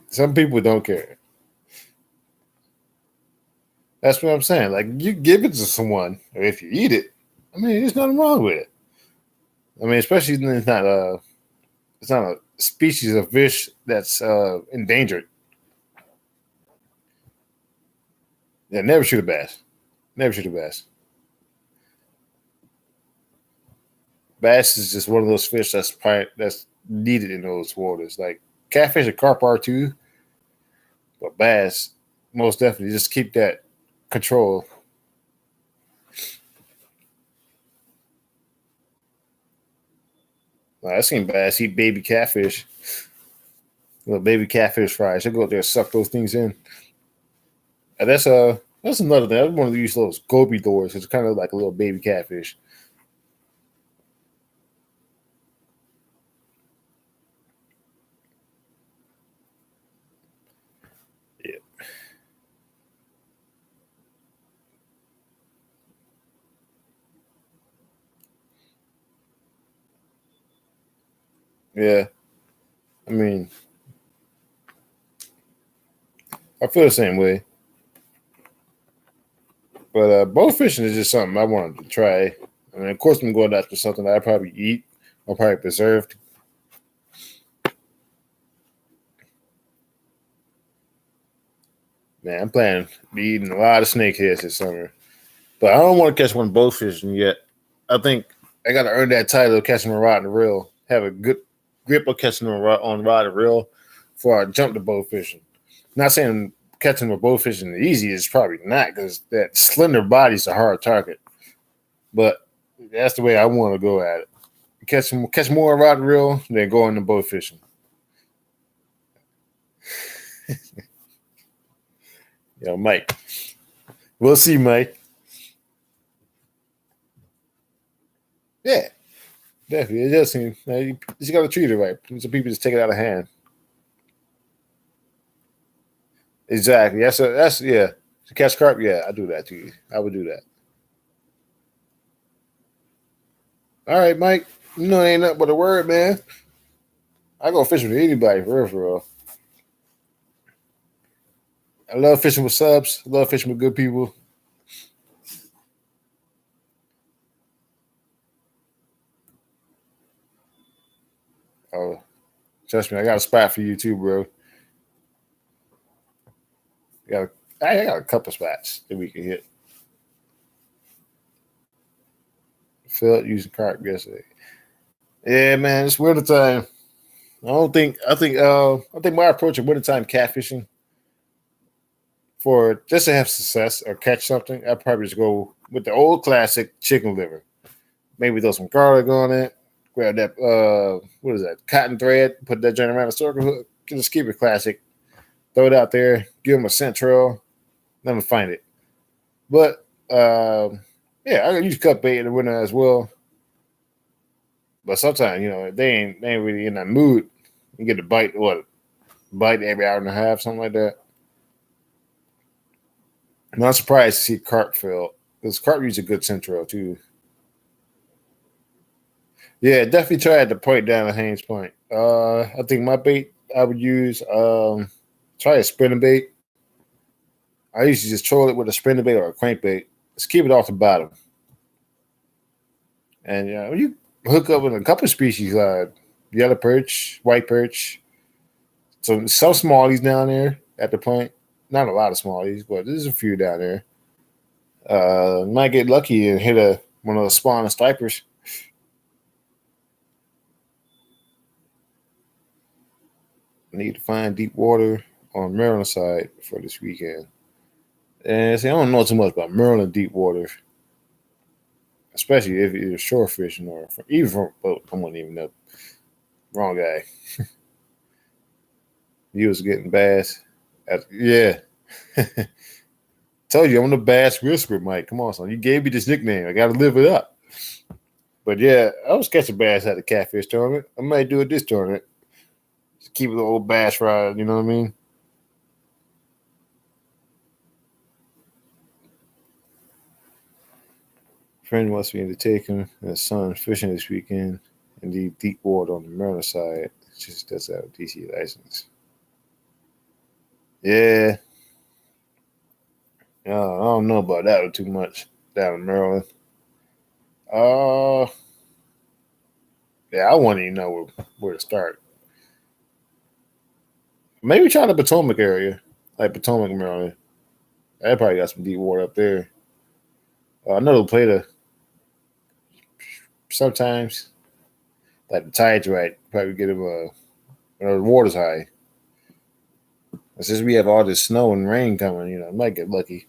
some people don't care. That's what I'm saying. Like you give it to someone, or if you eat it, I mean, there's nothing wrong with it. I mean, especially when it's not a species of fish that's endangered. Yeah, never shoot a bass. Never shoot a bass. Bass is just one of those fish that's needed in those waters. Like catfish and carp are too, but bass most definitely just keep that control. I seen bass eat baby catfish, little baby catfish fries. They go out there and suck those things in. And that's another thing. That's one of these little goby doors. It's kind of like a little baby catfish. Yeah, yeah. I mean, I feel the same way. But bow fishing is just something I wanted to try. I mean, of course, I'm going after something that I probably eat or probably preserve. Man, I'm planning to be eating a lot of snakeheads this summer. But I don't want to catch one bow fishing yet. I think I got to earn that title of catching a rod and reel. Have a good grip of catching on rod and reel before I jump to bow fishing. Not saying catching a bow fishing is easy. It's probably not because that slender body's a hard target. But that's the way I want to go at it. Catch more rod and reel than go into bow fishing. Yo, Mike. We'll see, Mike. Yeah, definitely. It does seem you just got to treat it right. Some people just take it out of hand. Exactly. That's yeah. To catch carp, yeah, I do that too. I would do that. All right, Mike. You know it ain't nothing but a word, man. I go fishing with anybody, for real, for real. I love fishing with subs. I love fishing with good people. Oh, trust me, I got a spot for you too, bro. I got a couple spots that we can hit. Felt using carp yesterday. Yeah, man, it's winter time. I think my approach of wintertime catfishing for just to have success or catch something, I'd probably just go with the old classic chicken liver. Maybe throw some garlic on it. Grab that what is that? Cotton thread, put that joint around a circle hook, just keep it classic. Throw it out there, give them a scent trail, let them find it. But yeah, I can use cut bait in the winter as well. But sometimes, they ain't really in that mood. You get a bite every hour and a half, something like that. I'm not surprised to see carp fail because carp use a good central too. Yeah, definitely try to point down at Haynes Point. I think my bait I would use try a spinning bait. I usually just troll it with a spinning bait or a crankbait. Just keep it off the bottom, and you hook up with a couple of species, yellow perch, white perch, some smallies down there at the point. Not a lot of smallies, but there's a few down there. Might get lucky and hit one of those spawning snipers. I need to find deep water on Maryland side for this weekend. And see, I don't know too much about Maryland deep water, especially if you're shore fishing or even from boat. I wouldn't even know. Wrong guy. He was getting bass. Yeah. Told you I'm the bass whisperer, Mike. Come on, son. You gave me this nickname. I got to live it up. But yeah, I was catching bass at the catfish tournament. I might do it this tournament. Just keep it the old bass rod. You know what I mean? Friend wants me to take him and his son fishing this weekend in the deep water on the Maryland side. Just does have a DC license. Yeah. I don't know about that one too much down in Maryland. Uh, yeah, I wouldn't even know where to start. Maybe try the Potomac area, like Potomac, Maryland. They probably got some deep water up there. I know they'll play sometimes, like the tide's right. Probably get them when the water's high. Since we have all this snow and rain coming, might get lucky.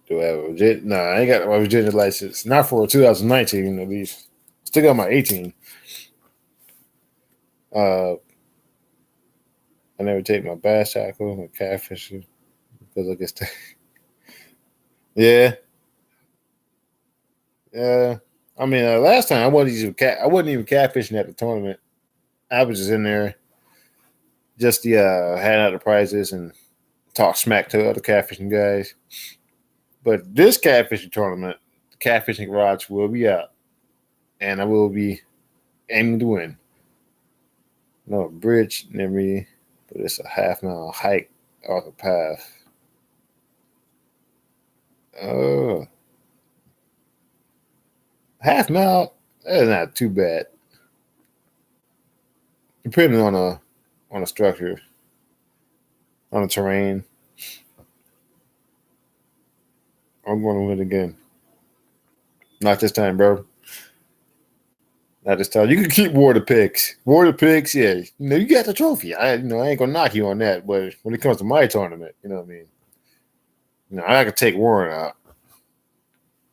Do I have a legit? No, I ain't got my Virginia license. Not for 2019 at least. Still got my 18. I never take my bass tackle, my catfishing because I guess. Yeah, yeah. I mean, last time I wasn't even catfishing at the tournament. I was just in there, just hand out the prizes and talk smack to other catfishing guys. But this catfishing tournament, the catfishing rods will be out, and I will be aiming to win. No bridge near me, but it's a half-mile hike off the path. Oh, half mile. That's not too bad, depending on the structure, on the terrain. I'm going to win again. Not this time, bro. Not this time. You can keep War the Picks. War the Picks, yeah. You got the trophy. I ain't gonna knock you on that. But when it comes to my tournament, you know what I mean. I could take Warren out.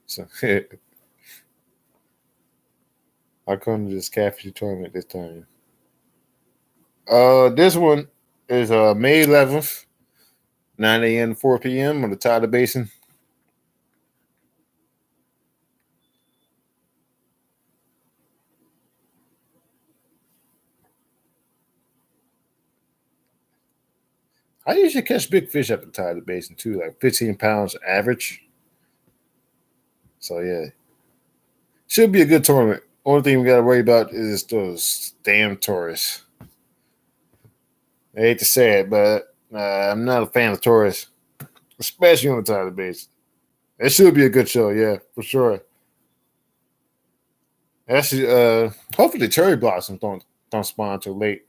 So I come to this catfish tournament this time. This one is May 11th, 9 a.m. to 4 p.m. on the Tyler Basin. I usually catch big fish at the Tyler Basin too, like 15 pounds average. So yeah, should be a good tournament. Only thing we got to worry about is those damn tourists. I hate to say it, but I'm not a fan of tourists, especially on the Tyler Basin. It should be a good show, yeah, for sure. Actually, hopefully cherry blossoms don't spawn till late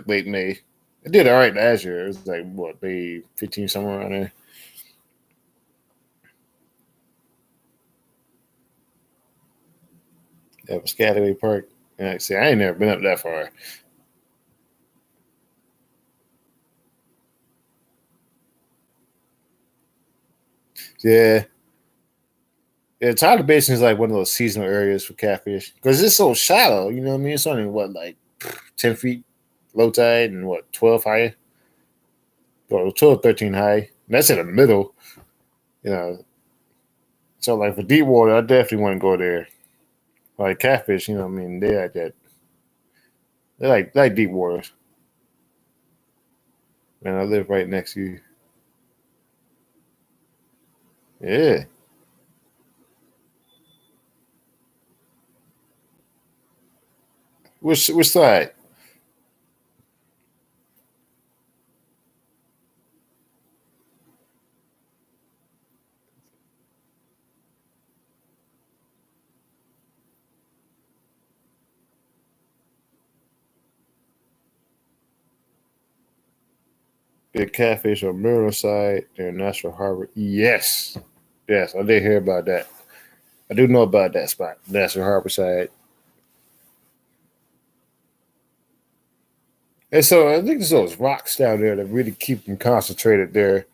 May. It did all right last year. It was like what, May 15 somewhere around there. That was Piscataway Park. And I say I ain't never been up that far. Yeah. Yeah, Tyler Basin is like one of those seasonal areas for catfish because it's so shallow. You know what I mean? It's only what, like 10 feet low tide and what, 12 high, or 12, 13 high. And that's in the middle. You know, so like for deep water, I definitely want to go there. Like catfish, you know what I mean? They like that. They like deep waters. Man, I live right next to you. Yeah. Which side? Big catfish on Myrtle side, their National Harbor. Yes. Yes, I did hear about that. I do know about that spot, National Harbor side. And so I think there's those rocks down there that really keep them concentrated there.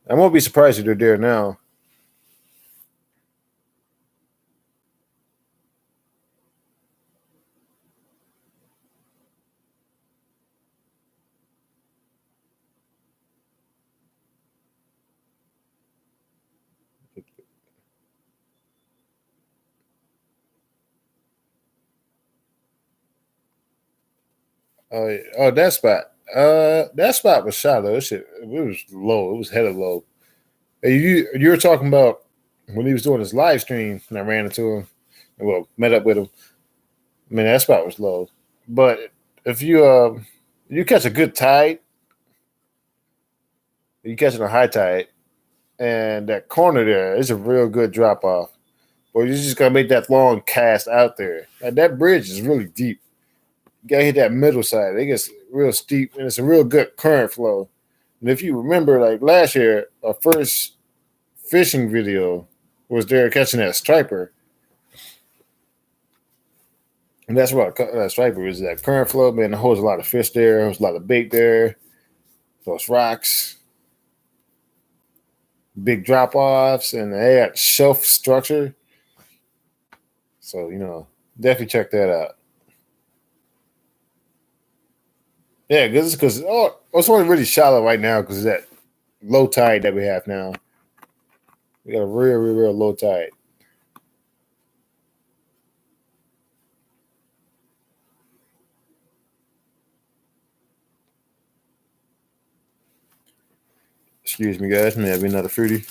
I won't be surprised if they're there now. That spot. That spot was shallow. It was low. It was hella low. Hey, you were talking about when he was doing his live stream, and I ran into him, and well, met up with him. I mean, that spot was low, but if you catch a good tide, you catch it a high tide, and that corner there is a real good drop off. Or you just gotta make that long cast out there. Like that bridge is really deep. You gotta hit that middle side. It gets real steep, and it's a real good current flow. And if you remember, like last year, our first fishing video was there catching that striper, and that's what that striper is. That current flow, man. It holds a lot of fish there. There's a lot of bait there. Those rocks. big drop offs, and they got shelf structure. So, definitely check that out. Yeah, because it's only really shallow right now because of that low tide that we have now. We got a real low tide. Excuse me, guys. May have another fruity.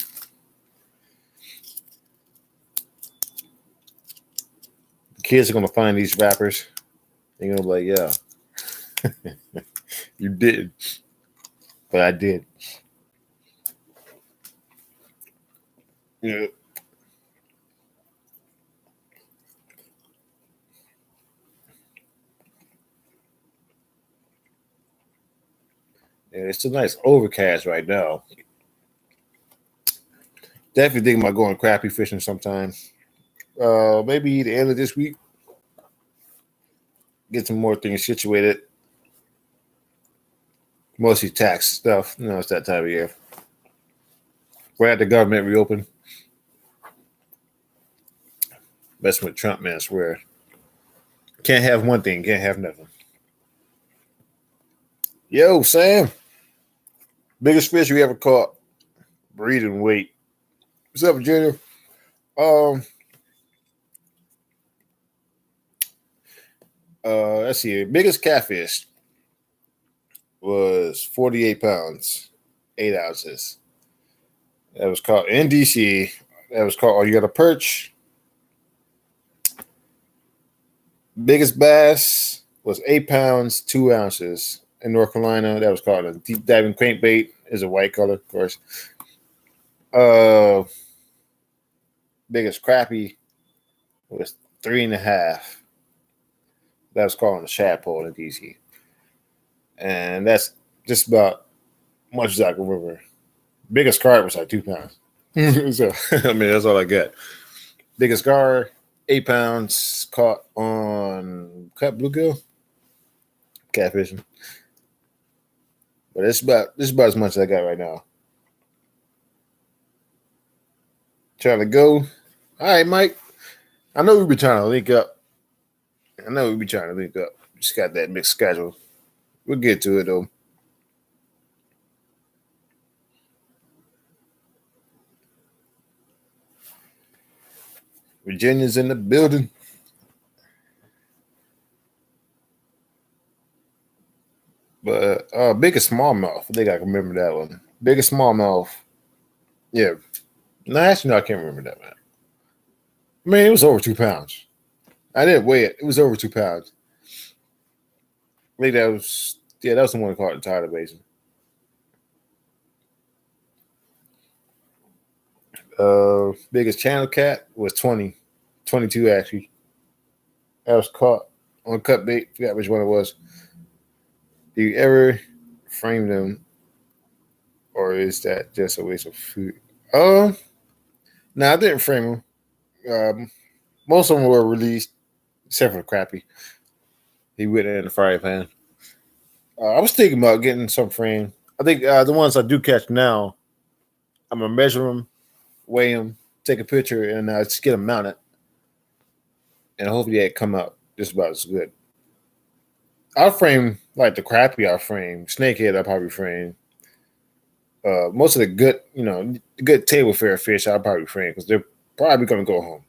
The kids are gonna find these wrappers. They're gonna be like, "Yeah, you did," but I did. Yeah. Yeah, it's a nice overcast right now. Definitely thinking about going crappie fishing sometime. Maybe the end of this week. Get some more things situated. Mostly tax stuff. It's that time of year. We're at the government reopen. Messing with Trump, man, I swear. Can't have one thing, can't have nothing. Yo, Sam. Biggest fish you ever caught? Breathing weight. What's up, Virginia? Let's see. Biggest catfish was 48 pounds, 8 ounces. That was caught in DC. That was caught. Oh, you got a perch. Biggest bass was 8 pounds, 2 ounces in North Carolina. That was caught a deep diving crankbait. Is a white color, of course. Biggest crappie was 3.5. That was caught on the shad pole in DC. And that's just about much as I can remember. Biggest carp was like 2 pounds. So, I mean, that's all I got. Biggest gar, 8 pounds, caught on cut bluegill, catfishing. But it's about as much as I got right now. Trying to go. All right, Mike. I know we've been trying to link up. Just got that mixed schedule. We'll get to it though. Virginia's in the building. But biggest smallmouth. I think I can remember that one. Biggest smallmouth. Yeah. No, actually, no, I can't remember that, man. I mean, it was over 2 pounds. I didn't weigh it. It was over 2 pounds. I think that was the one caught in Tyler Basin. Biggest channel cat was 20. 22 actually. That was caught on cut bait. Forgot which one it was. Do you ever frame them, or is that just a waste of food? No, I didn't frame them. Most of them were released, except for Crappie. He went in the frying pan. I was thinking about getting some frame. I think the ones I do catch now, I'm gonna measure them, weigh them, take a picture, and just get them mounted, and hopefully they come out just about as good. I'll frame like the crappie. I'll frame snakehead. I'll probably frame. Most of the good, good table fare fish, I'll probably frame because they're probably gonna go home.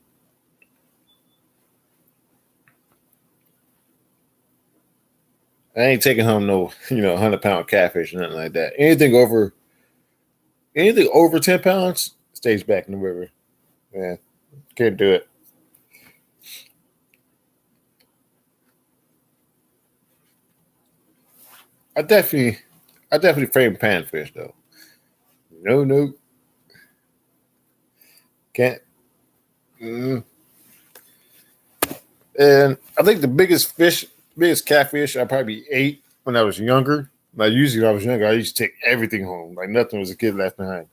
I ain't taking home no, 100-pound catfish or nothing like that. Anything over 10 pounds stays back in the river. Yeah, can't do it. I definitely frame panfish though. No, can't. Mm. And I think the biggest catfish I probably ate when I was younger. Like usually when I was younger, I used to take everything home. Like nothing was a kid left behind.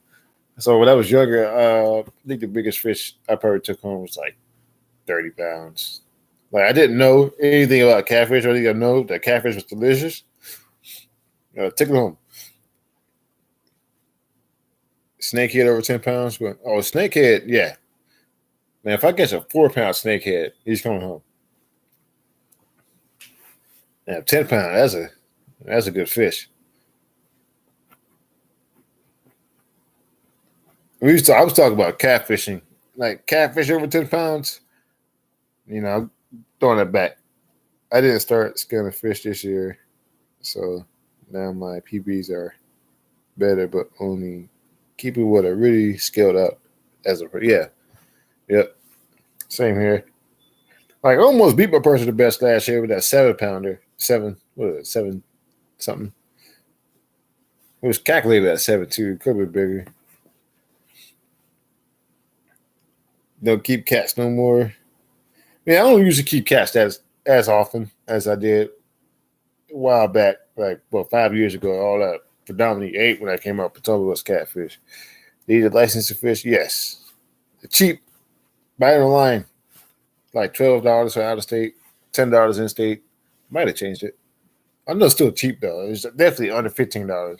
So when I was younger, I think the biggest fish I probably took home was like 30 pounds. Like I didn't know anything about catfish. I didn't know that catfish was delicious. Took it home. Snakehead over 10 pounds. But, oh, snakehead, yeah. Man, if I catch a 4-pound snakehead, he's coming home. Now, 10 pound, that's a good fish. I was talking about catfishing, like catfish over 10 pounds. I'm throwing that back. I didn't start scaling fish this year, so now my PBs are better, but only keeping what I really scaled up as a yep. Same here. Like I almost beat my personal best last year with that 7-pounder. Seven something. It was calculated at 7.2. Could be bigger. Don't keep cats no more. Yeah, I don't usually keep cats as often as I did a while back, like 5 years ago. All that predominantly ate when I came out. Potomac was catfish. Needed licensed fish, yes. Cheap, right on the line, like $12 for out of state, $10 in state. Might have changed it. I know it's still cheap though. It's definitely under $15.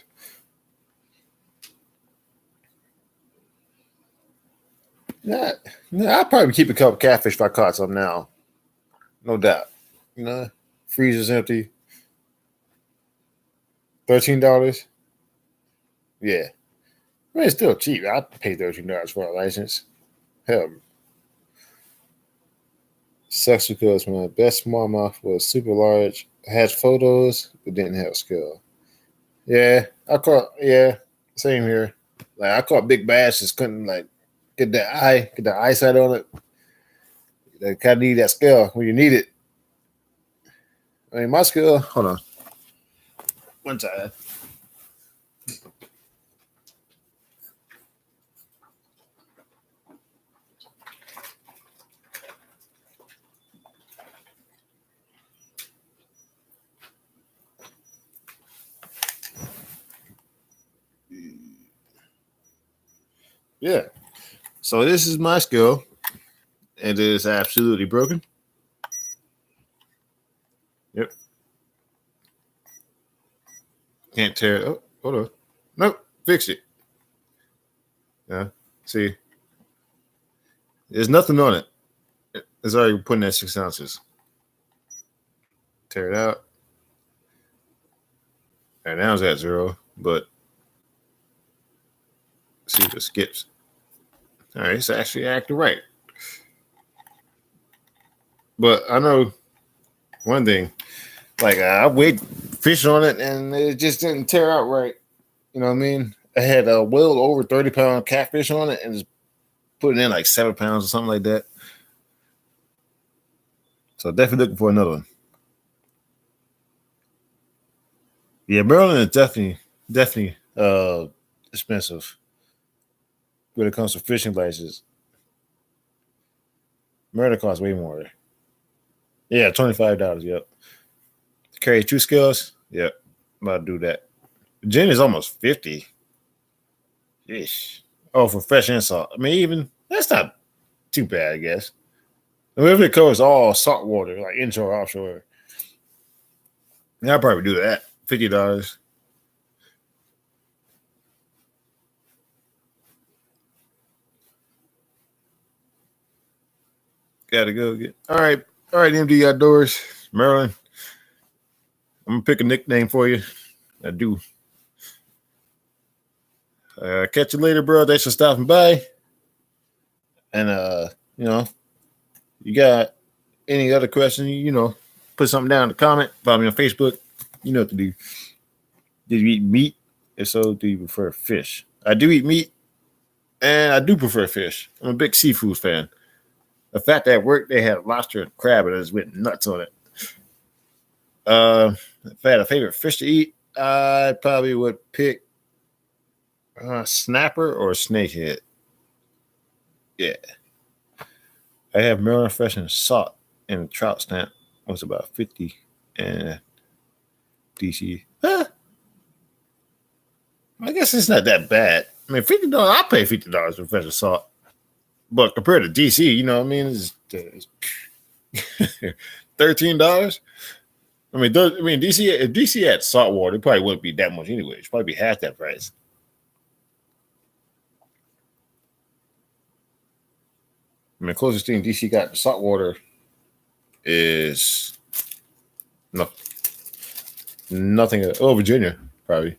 Yeah, I'll probably keep a couple catfish if I caught some now. No doubt. Freezer's empty. $13. Yeah. I mean, it's still cheap. I pay $13 for a license. Hell. Sucks because my best smallmouth was super large. I had photos, but didn't have skill. Yeah, same here. Like I caught big bass, just couldn't get the eyesight on it. They kind of need that skill when you need it. I mean, my skill. Hold on. One time. Yeah. So this is my skill, and it is absolutely broken. Yep. Can't tear it. Oh, hold on. Nope. Fixed it. Yeah. See. There's nothing on it. It's already putting at 6 ounces. Tear it out. And now it's at 0, but see if it skips. All right, it's actually acting right. But I know one thing. Like I weighed fish on it and it just didn't tear out right. You know what I mean? I had a well over 30-pound catfish on it and just put it in like 7 pounds or something like that. So definitely looking for another one. Yeah, Maryland is definitely expensive when it comes to fishing licenses. Maryland costs way more. Yeah, $25. Yep. Carry 2 scales. Yep. I'm about to do that. Gin is almost 50. Yeesh. Oh, for fresh and salt. I mean, even that's not too bad, I guess. I mean, if it covers all salt water, like inshore, offshore, yeah, I'll probably do that. $50. Gotta go get. All right, MD Outdoors, Maryland. I'm gonna pick a nickname for you. I do. Catch you later, bro. Thanks for stopping by. And you got any other questions? Put something down in the comment. Follow me on Facebook. You know what to do. Did you eat meat? If so, do you prefer fish? I do eat meat, and I do prefer fish. I'm a big seafood fan. The fact that at work they had lobster and crab, and I just went nuts on it. If I had a favorite fish to eat, I probably would pick snapper or snakehead. Yeah. I have Maryland fresh and salt, and the trout snap was about 50, and DC. I guess it's not that bad. I mean, $50. I'll pay $50 for fresh and salt, but compared to DC, you know what I mean? It's $13. I mean, DC. If DC had salt water, it probably wouldn't be that much anyway. It's probably be half that price. I mean, closest thing DC got to saltwater is no, nothing. Oh, Virginia, probably.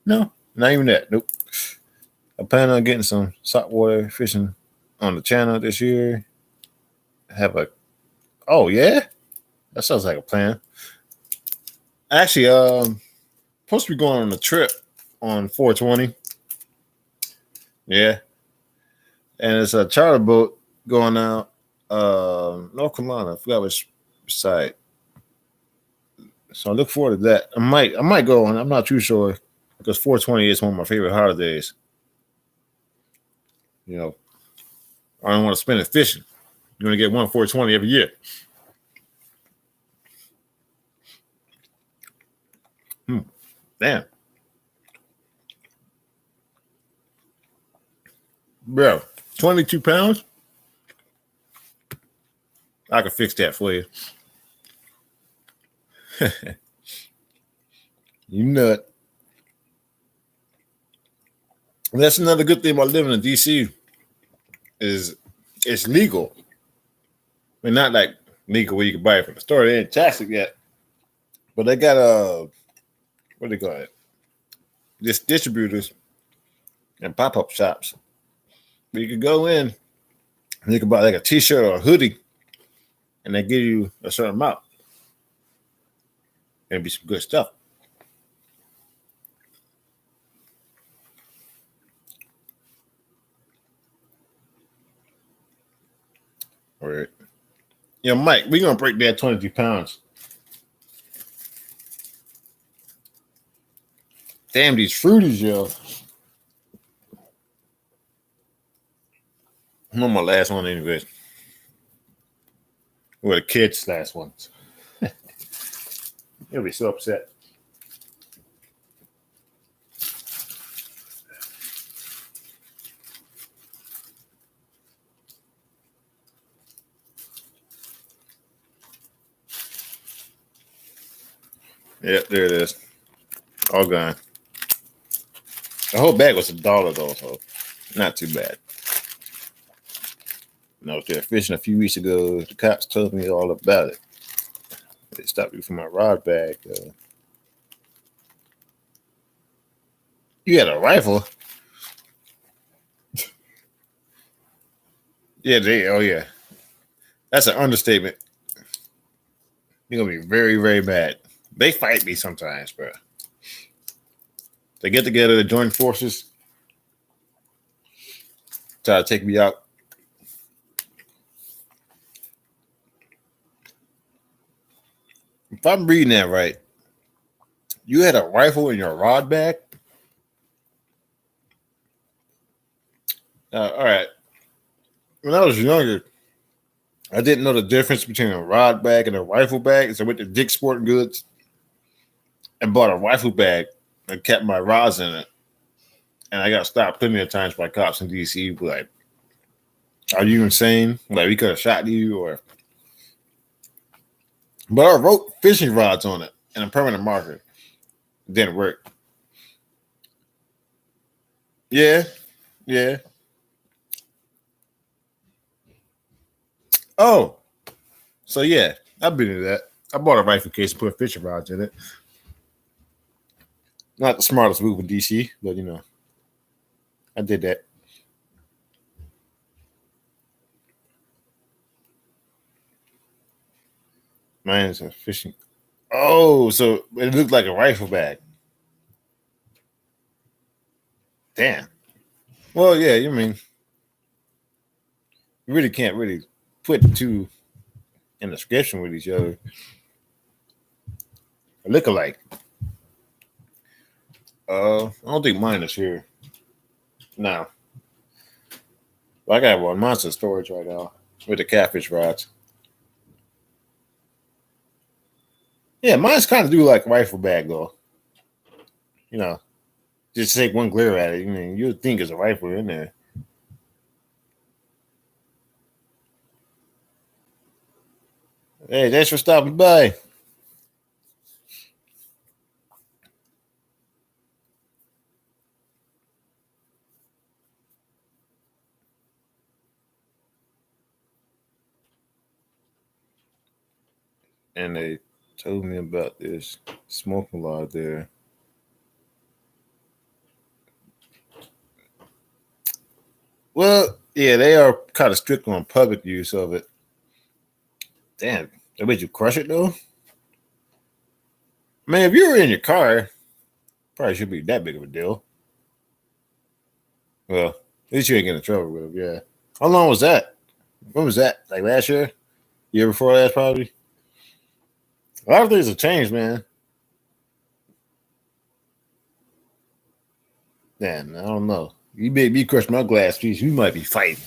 No, not even that. Nope. I plan on getting some saltwater fishing on the channel this year. Have a. Oh yeah, that sounds like a plan. Actually, supposed to be going on a trip on 420. Yeah, and it's a charter boat going out North Carolina. I forgot which side. So I look forward to that. I might go on. I'm not too sure because 420 is one of my favorite holidays. You know, I don't want to spend it fishing. You're gonna get one 420 every year. Damn, bro, 22 pounds. I can fix that for you. You nut. And that's another good thing about living in DC is it's legal. I mean, not like legal where you can buy it from the store. They ain't taxed it yet, but they got what do they call it? This distributors and pop up shops. Where you can go in and you can buy like a T-shirt or a hoodie, and they give you a certain amount. And it'd be some good stuff. All right. Yeah, Mike, we're gonna break that 22 pounds. Damn, these fruities, yo. I'm on my last one, anyways. Or the kids' last ones. He'll be so upset. Yep, there it is. All gone. The whole bag was $1 though, so not too bad. And I was there fishing a few weeks ago. The cops told me all about it. They stopped me for my rod bag. You had a rifle? Yeah, oh yeah. That's an understatement. You're gonna be very, very bad. They fight me sometimes, bro. They get together, they join forces, try to take me out. If I'm reading that right, you had a rifle in your rod bag? All right. When I was younger, I didn't know the difference between a rod bag and a rifle bag. So I went to Dick's Sporting Goods and bought a rifle bag and kept my rods in it. And I got stopped plenty of times by cops in DC. Like, are you insane? Like, we could have shot you or. But I wrote fishing rods on it and a permanent marker. It didn't work. Yeah. Yeah. Oh. So, yeah, I've been to that. I bought a rifle case and put fishing rods in it. Not the smartest move in DC, but, I did that. Mine's a fishing. Oh, so it looked like a rifle bag. Damn. Well, yeah, you mean you really can't really put the two in the description with each other. They look alike. I don't think mine is here. No. I got one monster storage right now with the catfish rods. Yeah, mine's kind of do like a rifle bag though. You know, just take one glare at it. I mean, you'd think it's a rifle in there. Hey, thanks for stopping by. and they told me about this smoking law there. Well, yeah, they are kind of strict on public use of it. Damn, I bet you crush it though. Man, if you were in your car, probably should be that big of a deal. Well, at least you ain't getting in trouble with it. Yeah. How long was that? When was that? Like last year? Year before last, probably. A lot of things have changed, man. Damn, I don't know. You made me crush my glass piece. We might be fighting.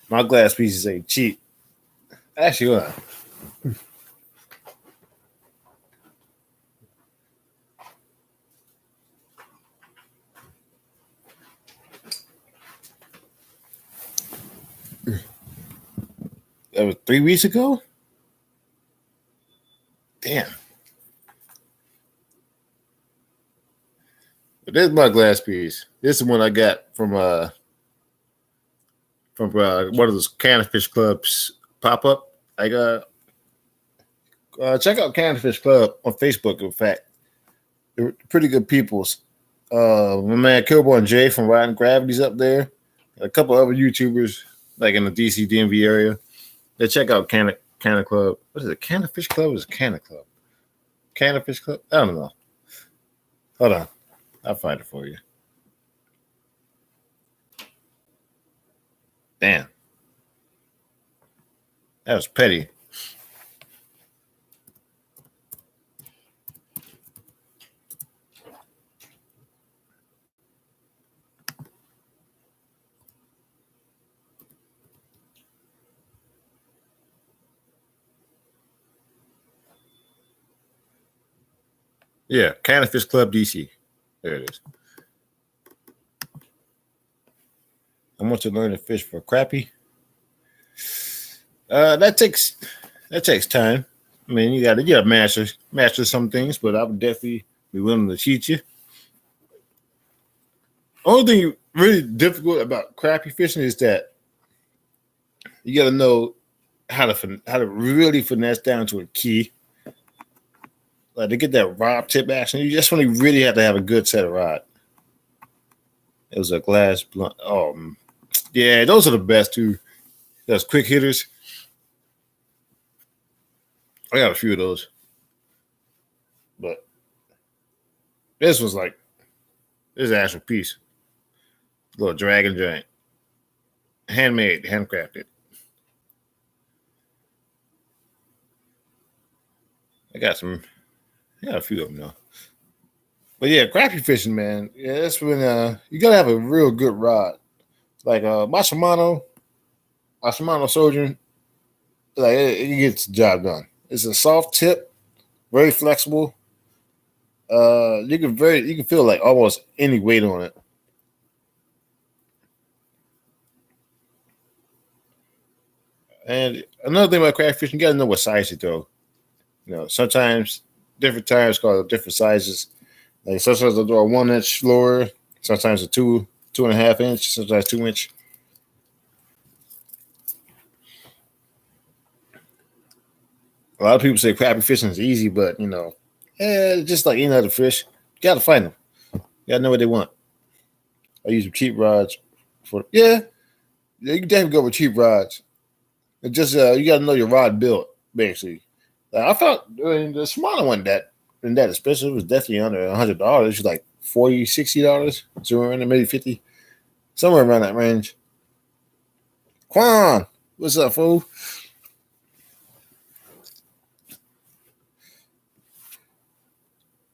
My glass pieces ain't cheap. Actually, that was 3 weeks ago. Damn. But this is my glass piece. This is one I got from one of those Cannafish Clubs pop up. I got check out Cannafish Club on Facebook. In fact, they're pretty good peoples. My man Killborn Jay from Riding Gravity's up there. A couple other YouTubers like in the DC DMV area. They check out Canna Club. What is it? Cannafish Club or is it Canna Club? Cannafish Club? I don't know. Hold on. I'll find it for you. Damn. That was petty. Yeah, Cannafish Club DC. There it is. I want to learn to fish for crappie. That takes time. I mean, you got to master some things, but I would definitely be willing to teach you. Only thing really difficult about crappie fishing is that you got to know how to really finesse down to a key. Like to get that rod tip action, you just really have to have a good set of rod. It was a glass blunt. Oh, yeah, those are the best too. Those quick hitters. I got a few of those, but this was like this is an actual piece, little dragon giant, handmade, handcrafted. I got a few of them though. But yeah, crappie fishing, man. Yeah, that's when you gotta have a real good rod. Like my Shimano Sojourn, like it gets the job done. It's a soft tip, very flexible. You can feel like almost any weight on it. And another thing about crappie fishing, you gotta know what size you throw. You know, sometimes different times call different sizes. Like sometimes they'll throw a 1 inch lure, sometimes a 2.5 inch, sometimes 2 inch. A lot of people say crappie fishing is easy, but just like any other fish, you gotta find them. You gotta know what they want. I use cheap rods you can definitely go with cheap rods. It just you gotta know your rod built, basically. Like, I thought the Shimano wasn't that expensive. It was definitely under $100. It's like $40, $60, somewhere around there, maybe 50, somewhere around that range. Quan, what's up, fool?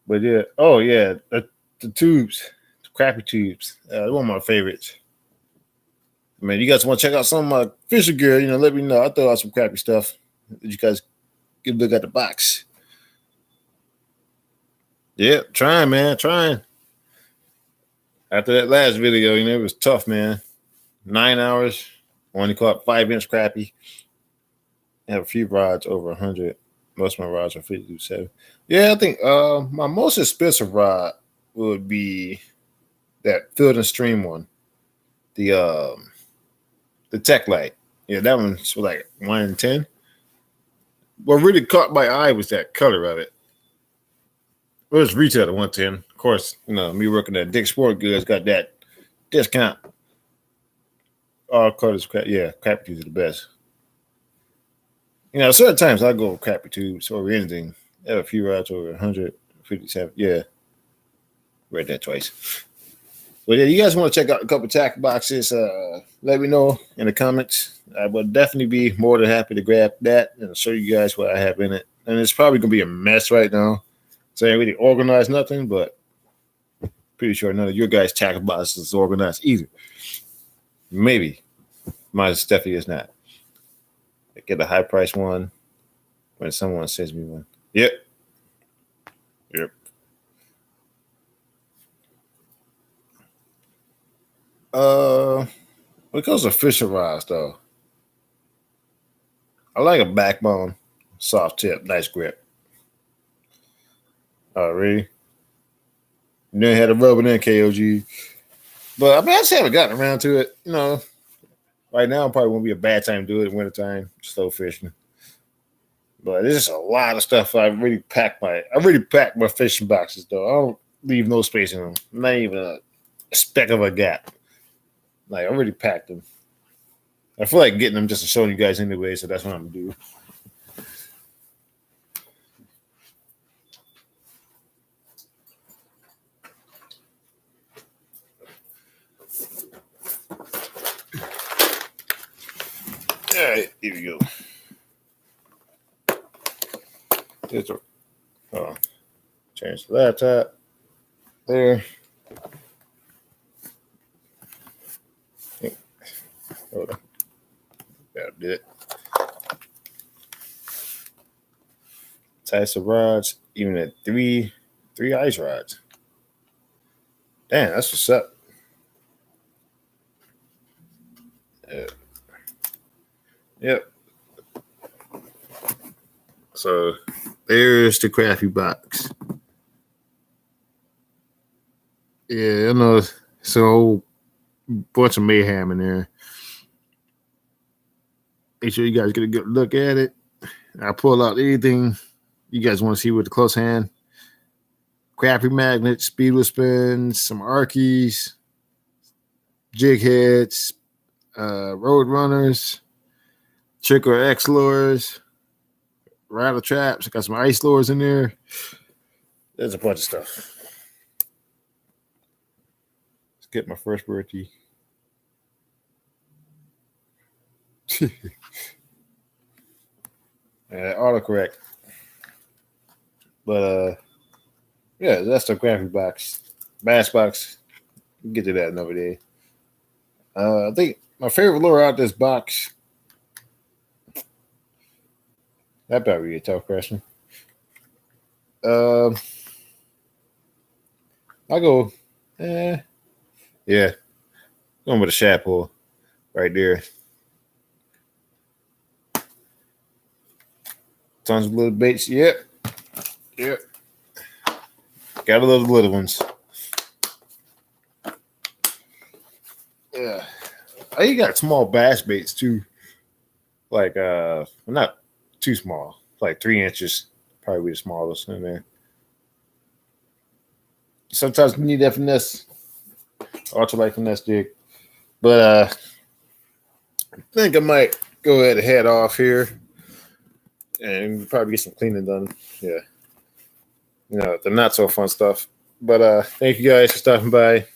But yeah, oh yeah, the tubes, the crappie tubes, one of my favorites. I mean, you guys want to check out some of my fishing gear? Let me know. I'll throw out some crappie stuff. You guys get a look at the box. Yeah, trying, man, trying. After that last video, it was tough, man. 9 hours, only caught 5-inch crappie. I have a few rods over 100. Most of my rods are 57. Yeah, I think my most expensive rod would be that Field and Stream one. The Tech Light. Yeah, that one's like 1 in 10. what really caught my eye was that color of it. It was retail at 110. Of course, me working at Dick's Sport Goods got that discount. All colors, Crappy Tubes are the best. Certain times I go Crappy Tubes over anything. I have a few rods over 157. Yeah, read that twice. But yeah, you guys want to check out a couple tackle boxes? Let me know in the comments. I would definitely be more than happy to grab that and show you guys what I have in it. And it's probably gonna be a mess right now, so I ain't really organized nothing. But pretty sure none of your guys' tackle boxes is organized either. Maybe mine definitely is not. I get a high price one when someone sends me one. Yep. When it comes to fishing rods, though, I like a backbone, soft tip, nice grip. Oh, really? You didn't have a rubber in KOG. But I just haven't gotten around to it. Right now probably won't be a bad time to do it in wintertime, slow fishing. But there's just a lot of stuff I really pack my fishing boxes though. I don't leave no space in them. Not even a speck of a gap. Like I already packed them. I feel like getting them just to show you guys anyway, so that's what I'm gonna do. All right, here we go. Change the laptop. There. Hold on. Gotta do it. Types of rods, even at three ice rods. Damn, that's what's up. Yep. So there's the Crafty box. Yeah, I know it's a whole bunch of mayhem in there. Make sure you guys get a good look at it. I pull out anything you guys want to see with the close hand. Crappy magnets, speedless spins, some Arkies, jig heads, road runners, Tricker X lures, rattle traps. I got some ice lures in there. There's a bunch of stuff. Let's get my first birdie. Autocorrect. But yeah, that's the graphic box. Bass box. We'll get to that another day. I think my favorite lure out this box. That better be a tough question. I'll go. Yeah. Going with a shad pull right there. Tons of little baits. Yep. Gotta love the little ones. Yeah. You got small bass baits too. Like not too small. Like 3 inches. Probably the smallest in there. Sometimes you need that finesse. Ultralight finesse jig. But I think I might go ahead and head off here. And probably get some cleaning done. Yeah. The not so fun stuff. But thank you guys for stopping by.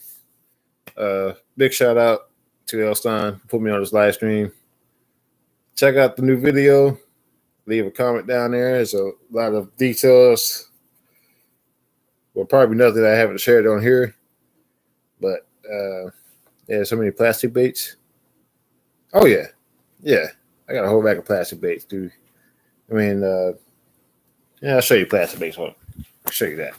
Big shout out to Elston for putting me on this live stream. Check out the new video. Leave a comment down there. There's a lot of details. Well, probably nothing that I haven't shared on here. But so many plastic baits. Oh yeah. I got a whole bag of plastic baits, dude. I mean, I'll show you plastic baits. I'll show you that.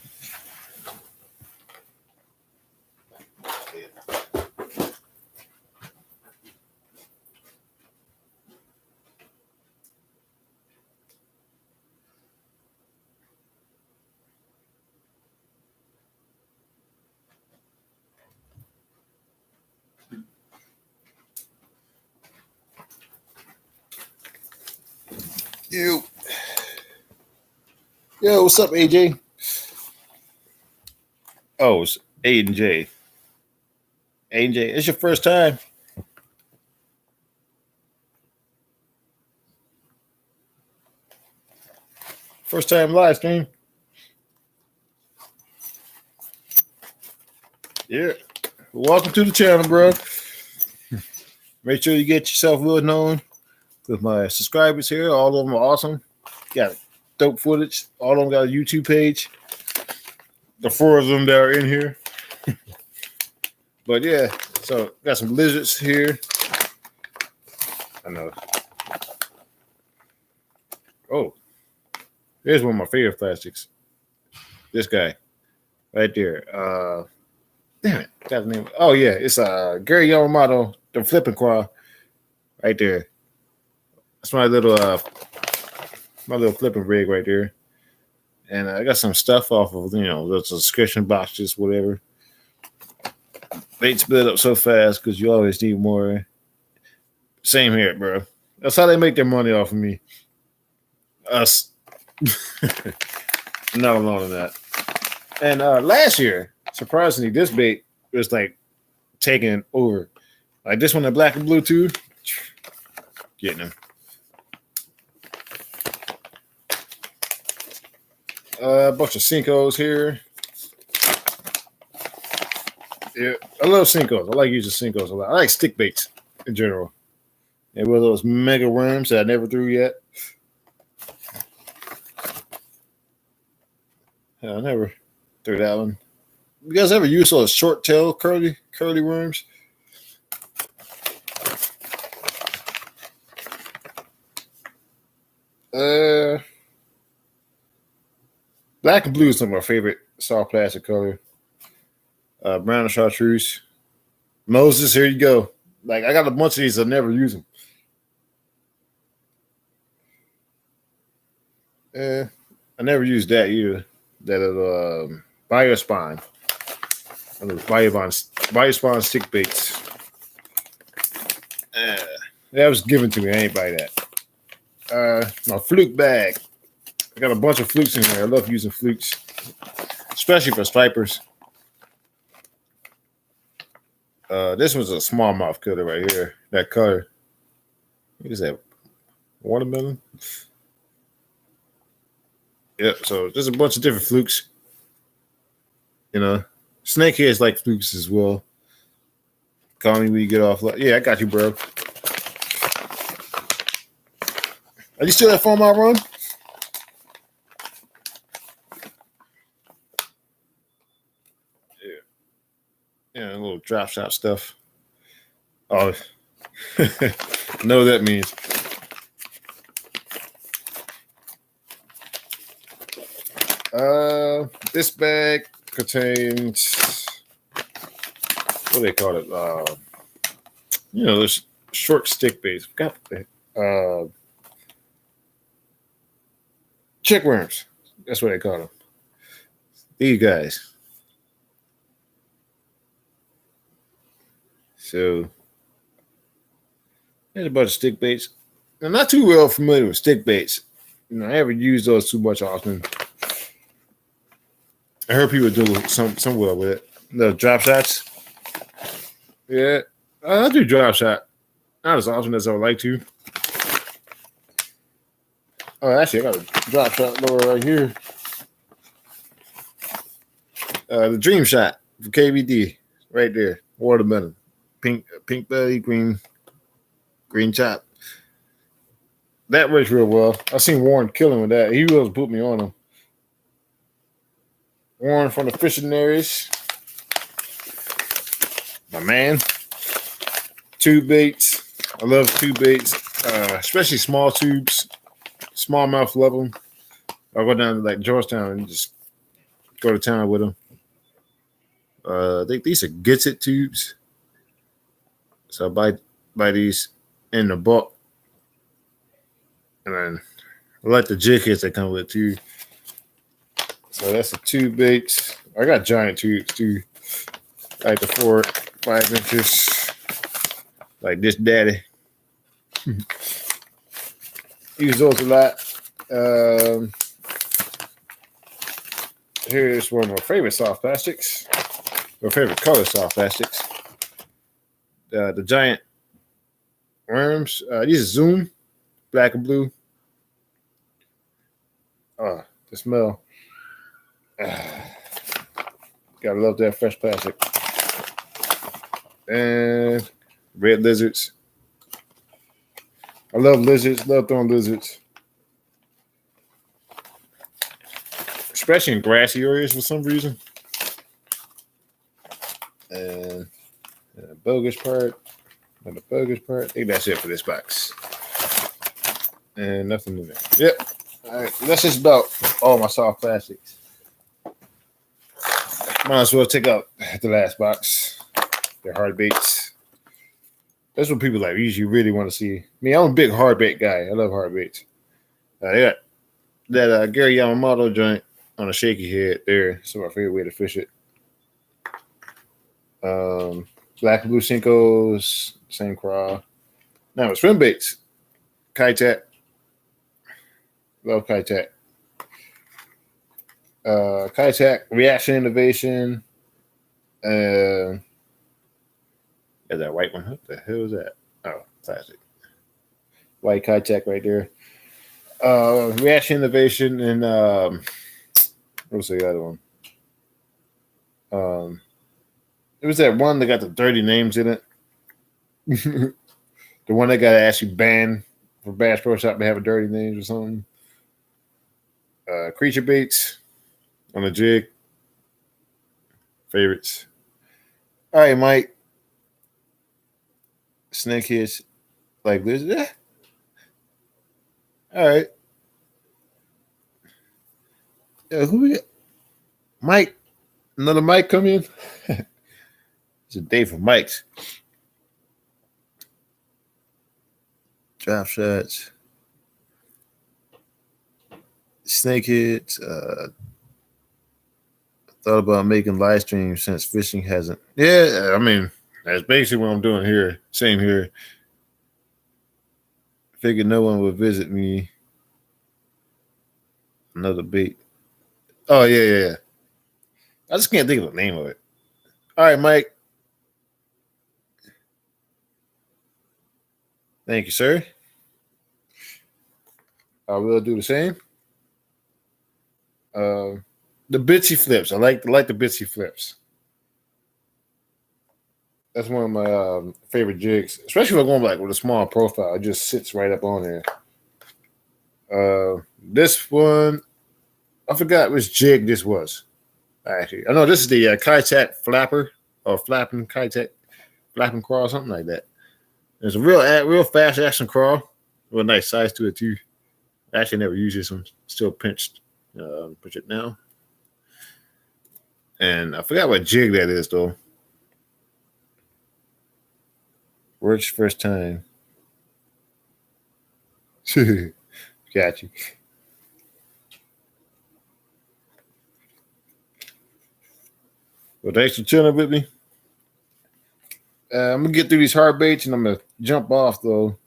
You. Yo, what's up, AJ? Oh, it's Aiden J. Aiden J. It's your first time. First time live stream. Yeah. Welcome to the channel, bro. Make sure you get yourself well known with my subscribers here. All of them are awesome. Got dope footage. All of them got a YouTube page. The 4 of them that are in here. But yeah, so got some lizards here. I know. Oh, here's one of my favorite plastics. This guy right there. Damn it, got the name. Oh yeah, it's Gary Yamamoto, the flipping claw, right there. That's my little flipping rig right there. And I got some stuff off of the subscription boxes, whatever. They split up so fast because you always need more. Same here, bro. That's how they make their money off of me. Us. Not alone in that. And last year, surprisingly, this bait was like taking over. Like this one, the black and blue too. Getting them. A bunch of Senkos here. Yeah, I love Senkos. I like using Senkos a lot. I like stick baits in general. And with those mega worms that I never threw yet. I never threw that one. You guys ever use those short tail curly worms? Black and blue is some of my favorite soft plastic color. Brown and chartreuse. Moses, here you go. Like I got a bunch of these, I never use them. I never used that either. That Biospine. Biospine stick baits. That was given to me. I ain't buy that. My fluke bag. I got a bunch of flukes in here. I love using flukes, especially for stripers. This was a smallmouth killer right here. That color. What is that? Watermelon? Yep. So there's a bunch of different flukes. Snakeheads like flukes as well. Call me when you get off. Yeah, I got you, bro. Are you still at 4 Mile Run? Yeah, a little drop shot stuff. Oh, I know what that means. This bag contains, what do they call it? There's short stick baits. Got chick worms. That's what they call them. These guys. So there's a bunch of stick baits. I'm not too well familiar with stick baits. I haven't used those too much often. I heard people do some well with it. The drop shots. Yeah, I do drop shot. Not as often as I would like to. Oh, actually, I got a drop shot lower right here. The Dream Shot for KVD, right there. Watermelon, pink belly, green chop. That works real well. I seen Warren killing with that. He was put me on him. Warren from the Fissionaries. My man. Tube baits. I love tube baits, especially small tubes. Smallmouth love them. I'll go down to like Georgetown and just go to town with them. I think these are Gets It tubes. So I buy these in the bulk. And then I like the jig hits that come with it too. So that's the tube baits. I got giant tubes too. Like the 4-5 inches. Like this daddy. Use those a lot. Here's one of my favorite soft plastics. My favorite color soft plastics. The giant worms. These are Zoom, black and blue. The smell. Gotta love that fresh plastic. And red lizards. I love lizards. Love throwing lizards. Especially in grassy areas for some reason. And the bogus part. And the bogus part. I think that's it for this box. And nothing in there. Yep. All right. That's just about all my soft plastics. Might as well take out the last box. The hard baits. That's what people like usually really want to see. I mean, I'm a big hard bait guy. I love hard baits. Yeah. That Gary Yamamoto joint on a shaky head there. It's my favorite way to fish it. Black and blue Senkos, same craw. Now with swim baits, Keitech. Love Keitech. Keitech Reaction Innovation. Is that white one? What the hell is that? Oh, plastic. White Keitech right there. Reaction Innovation and what was the other one? It was that one that got the dirty names in it. The one that got actually banned for Bass Pro Shop to have a dirty names or something. Creature baits on the jig. Favorites. All right, Mike. Snakeheads like this. Yeah. All right. Who we got? Mike. Another Mike come in. It's a day for Mikes. Drop shots. Snakeheads. Thought about making live streams since fishing hasn't. Yeah, I mean, that's basically what I'm doing here. Same here. Figured no one would visit me. Another bait. Oh, yeah. I just can't think of the name of it. All right, Mike. Thank you, sir. I will do the same. The Bitsy flips. I like the Bitsy flips. That's one of my favorite jigs, especially if I'm going like with a small profile. It just sits right up on there. This one, I forgot which jig this was. Actually, I know this is the Keitech flapper or flapping Keitech flapping crawl, something like that. It's a real fast action crawl with a nice size to it too. I actually never used this one. Still pinched. Pinch it now. And I forgot what jig that is though. Works first time. Got you. Well, thanks for chilling with me. I'm gonna get through these hard baits and I'm gonna jump off though.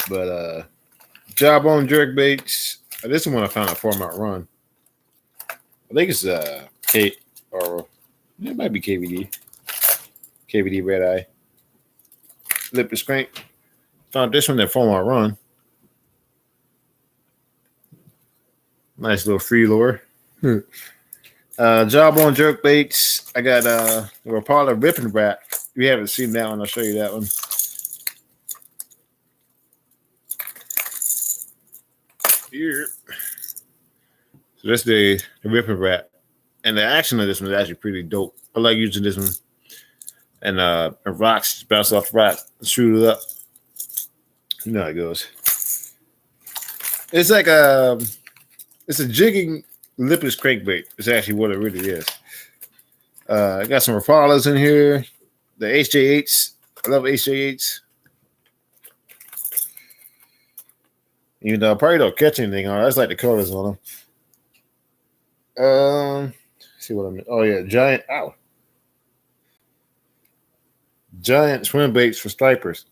But job on jerk baits. This is one I found a 4-mile run. I think it's Kate or it might be KVD. KVD Red Eye. Lipless crank. Found this one at 4-mile run. Nice little free lure. Job on jerk baits. I got the Rapala Ripping Wrap. If you haven't seen that one, I'll show you that one. Here. So that's the Ripping Wrap. And the action of this one is actually pretty dope. I like using this one. And rocks, just bounce off the rock, shoot it up. You know how it goes. It's like it's a jigging lipless crankbait. It's actually what it really is. I got some Rapalas in here. The HJ8s. I love HJ8s. Even though I probably don't catch anything on it. I just like the colors on them. See what I mean. Oh yeah, giant swim baits for stripers.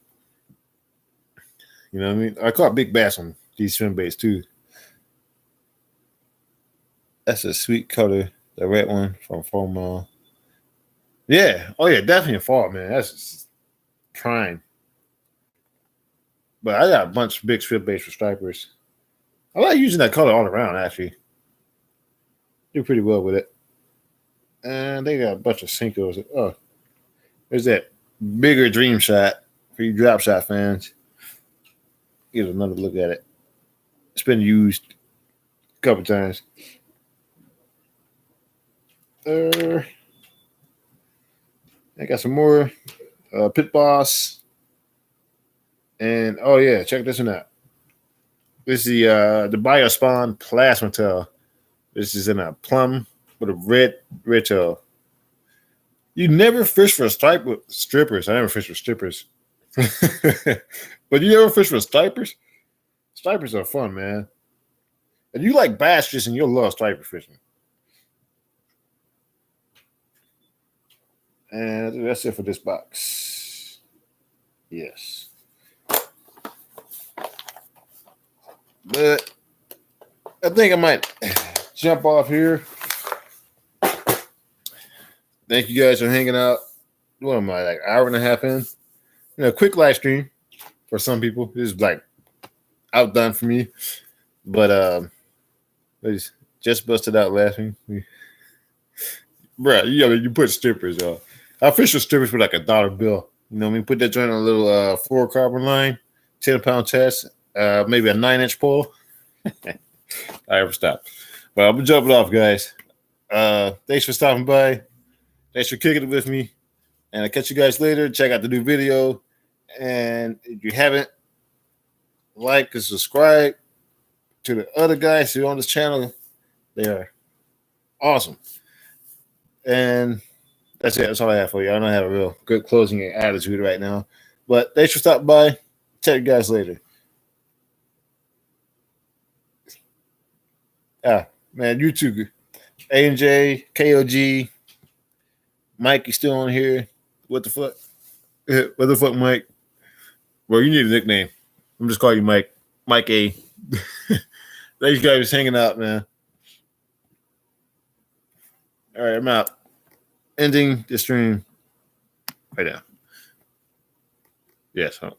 You know what I mean? I caught big bass on these swim baits too. That's a sweet color. The red one from Formal. Yeah. Oh yeah, definitely a fall, man. That's just prime. But I got a bunch of big strip baits for stripers. I like using that color all around. Actually, do pretty well with it. And they got a bunch of Cincos. Oh, there's that bigger dream shot for you drop shot fans. Get another look at it. It's been used a couple times. I got some more Pit Boss. And oh yeah, check this one out. This is the Biospawn Plasma Tail. This is in a plum with a red tail. You never fish for stripe with strippers. I never fish for strippers. But you never fish for stripers? Stripers are fun, man. And you like bass fishing, you'll love striper fishing. And that's it for this box. Yes. But I think I might jump off here. Thank you guys for hanging out. What am I, like hour and a half in? Quick live stream for some people. This is like outdone for me. But just busted out laughing. Bruh, you put strippers on. I fish with strippers with like $1 bill. You know what I mean? Put that joint on a little 4-carbon line, 10-pound test, maybe a 9-inch pole. I ever stop. But I'm jumping off, guys. Thanks for stopping by. Thanks for kicking it with me. And I'll catch you guys later. Check out the new video. And if you haven't, like and subscribe to the other guys who are on this channel. They are awesome. And that's it. That's all I have for you. I don't have a real good closing attitude right now. But thanks for stopping by. Check you guys later. Man, YouTube. A&J, KOG, Mike, you still on here? What the fuck? What the fuck, Mike? Well, you need a nickname. I'm just calling you Mike. Mike A. Thanks, guys, for hanging out, man. All right, I'm out. Ending the stream right now. Yes, huh?